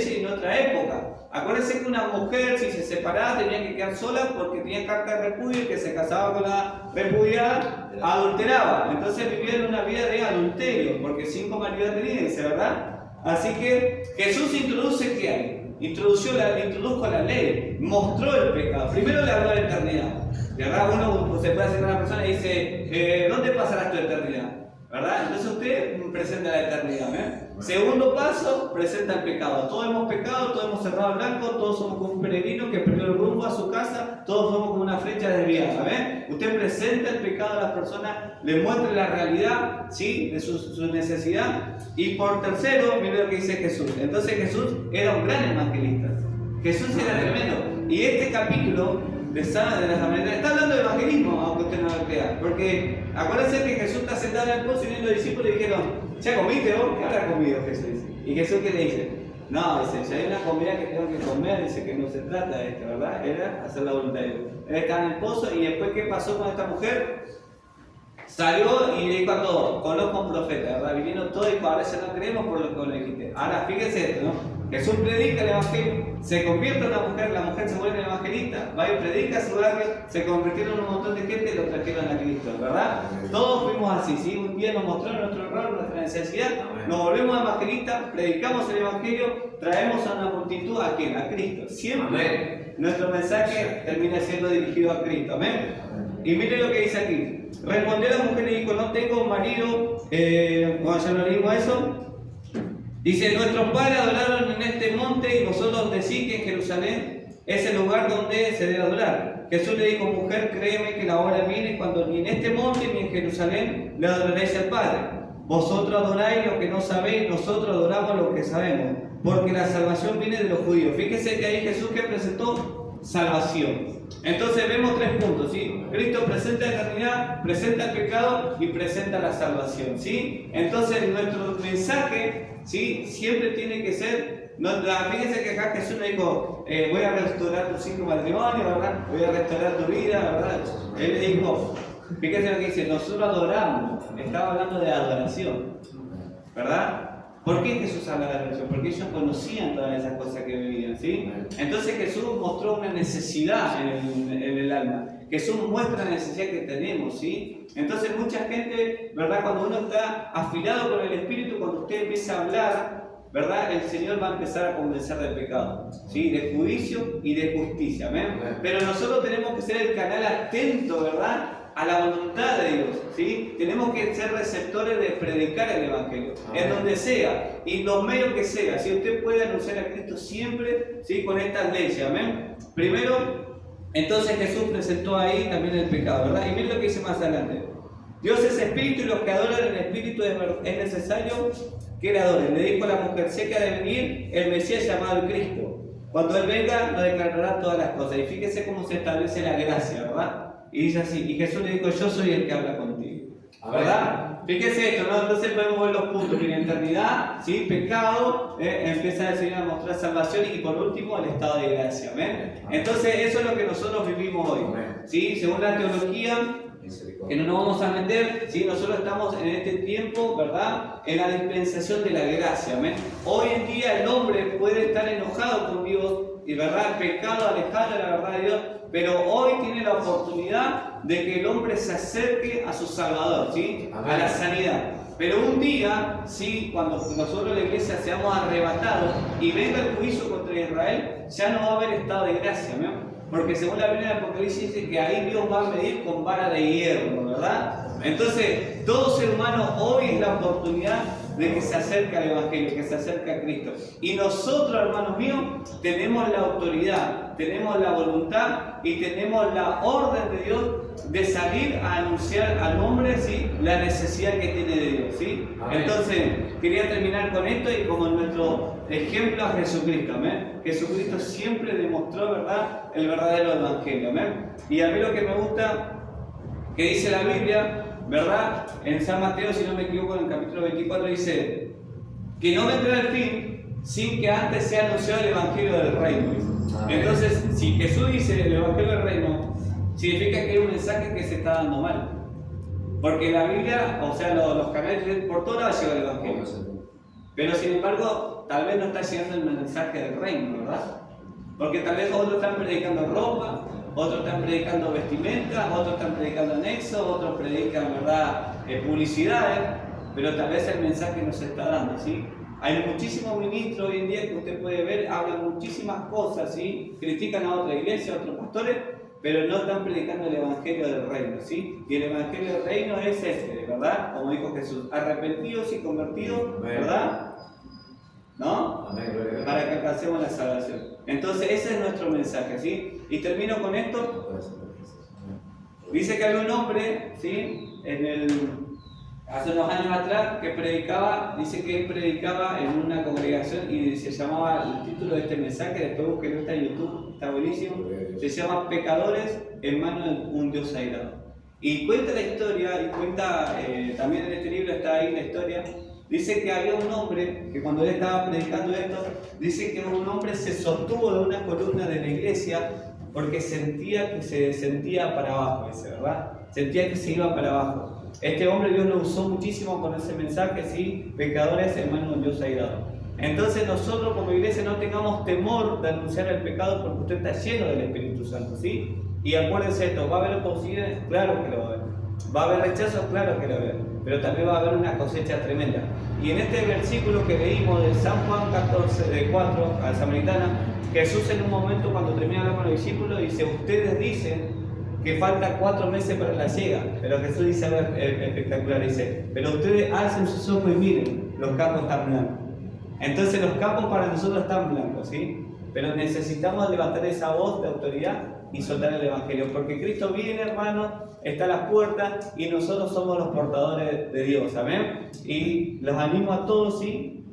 y en otra época. Acuérdense que una mujer, si se separaba, tenía que quedar sola porque tenía carta de repudio, y que se casaba con la repudiada, adulteraba. Entonces vivía en una vida de adulterio, porque 5 maridos tenía, dice, ¿verdad? Así que Jesús introduce ¿qué hay? Introdujo la ley, mostró el pecado. Primero le habló de la eternidad. ¿Verdad? Uno se puede hacer una persona y dice: ¿dónde pasarás tu eternidad? ¿Verdad? Entonces usted presenta la eternidad. Segundo paso, presenta el pecado. Todos hemos pecado, todos hemos cerrado el blanco, todos somos como un peregrino que perdió el rumbo a su casa, todos somos como una flecha desviada. Usted presenta el pecado a las personas, le muestra la realidad, ¿sí?, de su necesidad. Y por tercero, mire lo que dice Jesús. Entonces Jesús era un gran evangelista. Jesús era tremendo. Y este capítulo de la Samaritana está hablando de evangelismo, aunque usted no lo crea. Porque acuérdense que Jesús está sentado en el pozo y los discípulos le dijeron: ¿ya comiste vos? ¿Qué habrá comido Jesús? Y Jesús, ¿qué le dice? No, dice: si hay una comida que tengo que comer, dice que no se trata de esto, ¿verdad? Era hacer la voluntad de Dios. Él estaba en el pozo y después, ¿qué pasó con esta mujer? Salió y le dijo a todos: conozco a un profeta, ¿verdad? Vinieron todos y dijo: ahora ya no creemos por lo que vos le dijiste. Ahora fíjense esto, ¿no? Jesús predica el evangelio, se convierte en la mujer se vuelve evangelista, va y predica a su barrio, se convirtieron un montón de gente y lo trajeron a Cristo, ¿verdad? Todos fuimos así, ¿sí? Un día nos mostraron nuestro error, nuestra necesidad, nos volvemos evangelistas, predicamos el evangelio, traemos a una multitud ¿a quién? A Cristo. Siempre nuestro mensaje termina siendo dirigido a Cristo, ¿amén? Y mire lo que dice aquí. Respondió la mujer y dijo: no tengo marido. Cuando ya no leímos eso, dice: nuestros padres adoraron en este monte y vosotros decís que en Jerusalén es el lugar donde se debe adorar. Jesús le dijo: mujer, créeme que la hora viene cuando ni en este monte ni en Jerusalén le adoraréis al Padre. Vosotros adoráis lo que no sabéis, nosotros adoramos lo que sabemos, porque la salvación viene de los judíos. Fíjese que ahí Jesús que presentó salvación. Entonces vemos 3 puntos, ¿sí? Cristo presenta la eternidad, presenta el pecado y presenta la salvación, ¿sí? Entonces nuestro mensaje, ¿sí?, siempre tiene que ser, fíjense que acá Jesús no dijo: voy a restaurar tus 5 matrimonios, ¿verdad? Voy a restaurar tu vida, ¿verdad? Él dijo, fíjense lo que dice: nosotros adoramos. Estaba hablando de adoración, ¿verdad? ¿Por qué Jesús habla de adoración? Porque ellos conocían todas esas cosas que vivían, ¿sí? Entonces Jesús mostró una necesidad en el alma. Jesús muestra la necesidad que tenemos, ¿sí? Entonces mucha gente, ¿verdad?, cuando uno está afilado con el Espíritu, cuando usted empieza a hablar, ¿verdad?, el Señor va a empezar a convencer del pecado, ¿sí?, de juicio y de justicia, ¿amén? Pero nosotros tenemos que ser el canal atento, ¿verdad?, a la voluntad de Dios, ¿sí? Tenemos que ser receptores de predicar el Evangelio, en donde sea, y los medios que sea. Si usted puede anunciar a Cristo siempre, ¿sí?, con estas leyes, ¿amén? Primero, entonces Jesús presentó ahí también el pecado, ¿verdad? Y miren lo que dice más adelante. Dios es espíritu y los que adoran en espíritu es necesario que le adoren. Le dijo a la mujer: sé que ha de venir el Mesías llamado el Cristo. Cuando Él venga, nos declarará todas las cosas. Y fíjese cómo se establece la gracia, ¿verdad? Y dice así: y Jesús le dijo: yo soy el que habla contigo, ¿verdad? Fíjese esto, ¿no? Entonces podemos ver los puntos: en eternidad, ¿sí?, pecado, empieza el Señor a mostrar salvación, y por último el estado de gracia, ¿ven? Entonces eso es lo que nosotros vivimos hoy, ¿sí? Según la teología, que no nos vamos a meter, ¿sí?, nosotros estamos en este tiempo, ¿verdad?, en la dispensación de la gracia, ¿ven? Hoy en día el hombre puede estar enojado con Dios y, ¿verdad?, el pecado alejado de la verdad de Dios, pero hoy tiene la oportunidad de que el hombre se acerque a su Salvador, ¿sí?, a la sanidad. Pero un día, sí, cuando nosotros la iglesia seamos arrebatados y venga el juicio contra Israel, ya no va a haber estado de gracia, ¿no? Porque según la Biblia de Apocalipsis dice que ahí Dios va a medir con vara de hierro, ¿verdad? Entonces, todo ser humano hoy es la oportunidad de que se acerque al Evangelio, que se acerque a Cristo. Y nosotros, hermanos míos, tenemos la autoridad, tenemos la voluntad y tenemos la orden de Dios de salir a anunciar al hombre, ¿sí?, la necesidad que tiene de Dios, ¿sí? Amén. Entonces, quería terminar con esto y como nuestro ejemplo a Jesucristo, ¿amén? Jesucristo siempre demostró, ¿verdad?, el verdadero Evangelio, ¿amén? Y a mí lo que me gusta que dice la Biblia, ¿verdad? En San Mateo, si no me equivoco, en el capítulo 24 dice que no vendrá el fin sin que antes sea anunciado el Evangelio del Reino. Entonces, si Jesús dice el Evangelio del Reino, significa que hay un mensaje que se está dando mal. Porque la Biblia, o sea, los canales por todos lados llega el Evangelio. Pero sin embargo, tal vez no está llegando el mensaje del Reino, ¿verdad? Porque tal vez otros están predicando ropa, otros están predicando vestimenta, otros están predicando anexos, otros predican, ¿verdad?, publicidades, pero tal vez el mensaje no se está dando, ¿sí? Hay muchísimos ministros hoy en día que usted puede ver, hablan muchísimas cosas, ¿sí? Critican a otra iglesia, a otros pastores, pero no están predicando el Evangelio del Reino, ¿sí? Y el Evangelio del Reino es este, ¿verdad? Como dijo Jesús, arrepentidos y convertidos, ¿verdad? ¿No? Amén. Para que alcancemos la salvación. Entonces ese es nuestro mensaje, ¿sí? Y termino con esto. Dice que había un hombre, ¿sí?, hace unos años atrás que predicaba, dice que él predicaba en una congregación y se llamaba, el título de este mensaje, después búsquenlo, está en YouTube, está buenísimo, se llama Pecadores en manos de un Dios airado. Y cuenta la historia, y cuenta, también en este libro está ahí la historia. Dice que había un hombre que cuando él estaba predicando esto, dice que un hombre se sostuvo de una columna de la iglesia porque sentía que se sentía para abajo, dice, ¿verdad? Sentía que se iba para abajo. Este hombre Dios lo usó muchísimo con ese mensaje, ¿sí? Pecadores hermanos de Dios airado. Entonces nosotros como iglesia no tengamos temor de anunciar el pecado porque usted está lleno del Espíritu Santo, ¿sí? Y acuérdense esto, ¿va a haber oposiciones? Claro que lo va a haber. ¿Va a haber rechazo? Claro que lo va a haber. Pero también va a haber una cosecha tremenda. Y en este versículo que leímos de San Juan 14, de 4 a la Samaritana, Jesús en un momento cuando termina de hablar con los discípulos dice, ustedes dicen que falta 4 meses para la siega, pero Jesús dice algo espectacular, dice, pero ustedes alcen sus ojos y miren, los campos están blancos. Entonces los campos para nosotros están blancos, ¿sí? Pero necesitamos levantar esa voz de autoridad y soltar el Evangelio, porque Cristo viene, hermano, está a las puertas y nosotros somos los portadores de Dios, amén. Y los animo a todos, ¿sí?,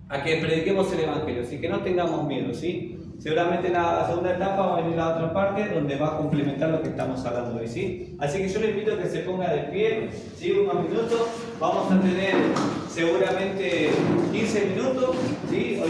a que prediquemos el Evangelio, así que no tengamos miedo, ¿sí? Seguramente en la segunda etapa va a venir la otra parte donde va a complementar lo que estamos hablando hoy, ¿sí? Así que yo le invito a que se ponga de pie, ¿sí?, unos minutos. Vamos a tener seguramente 15 minutos, ¿sí?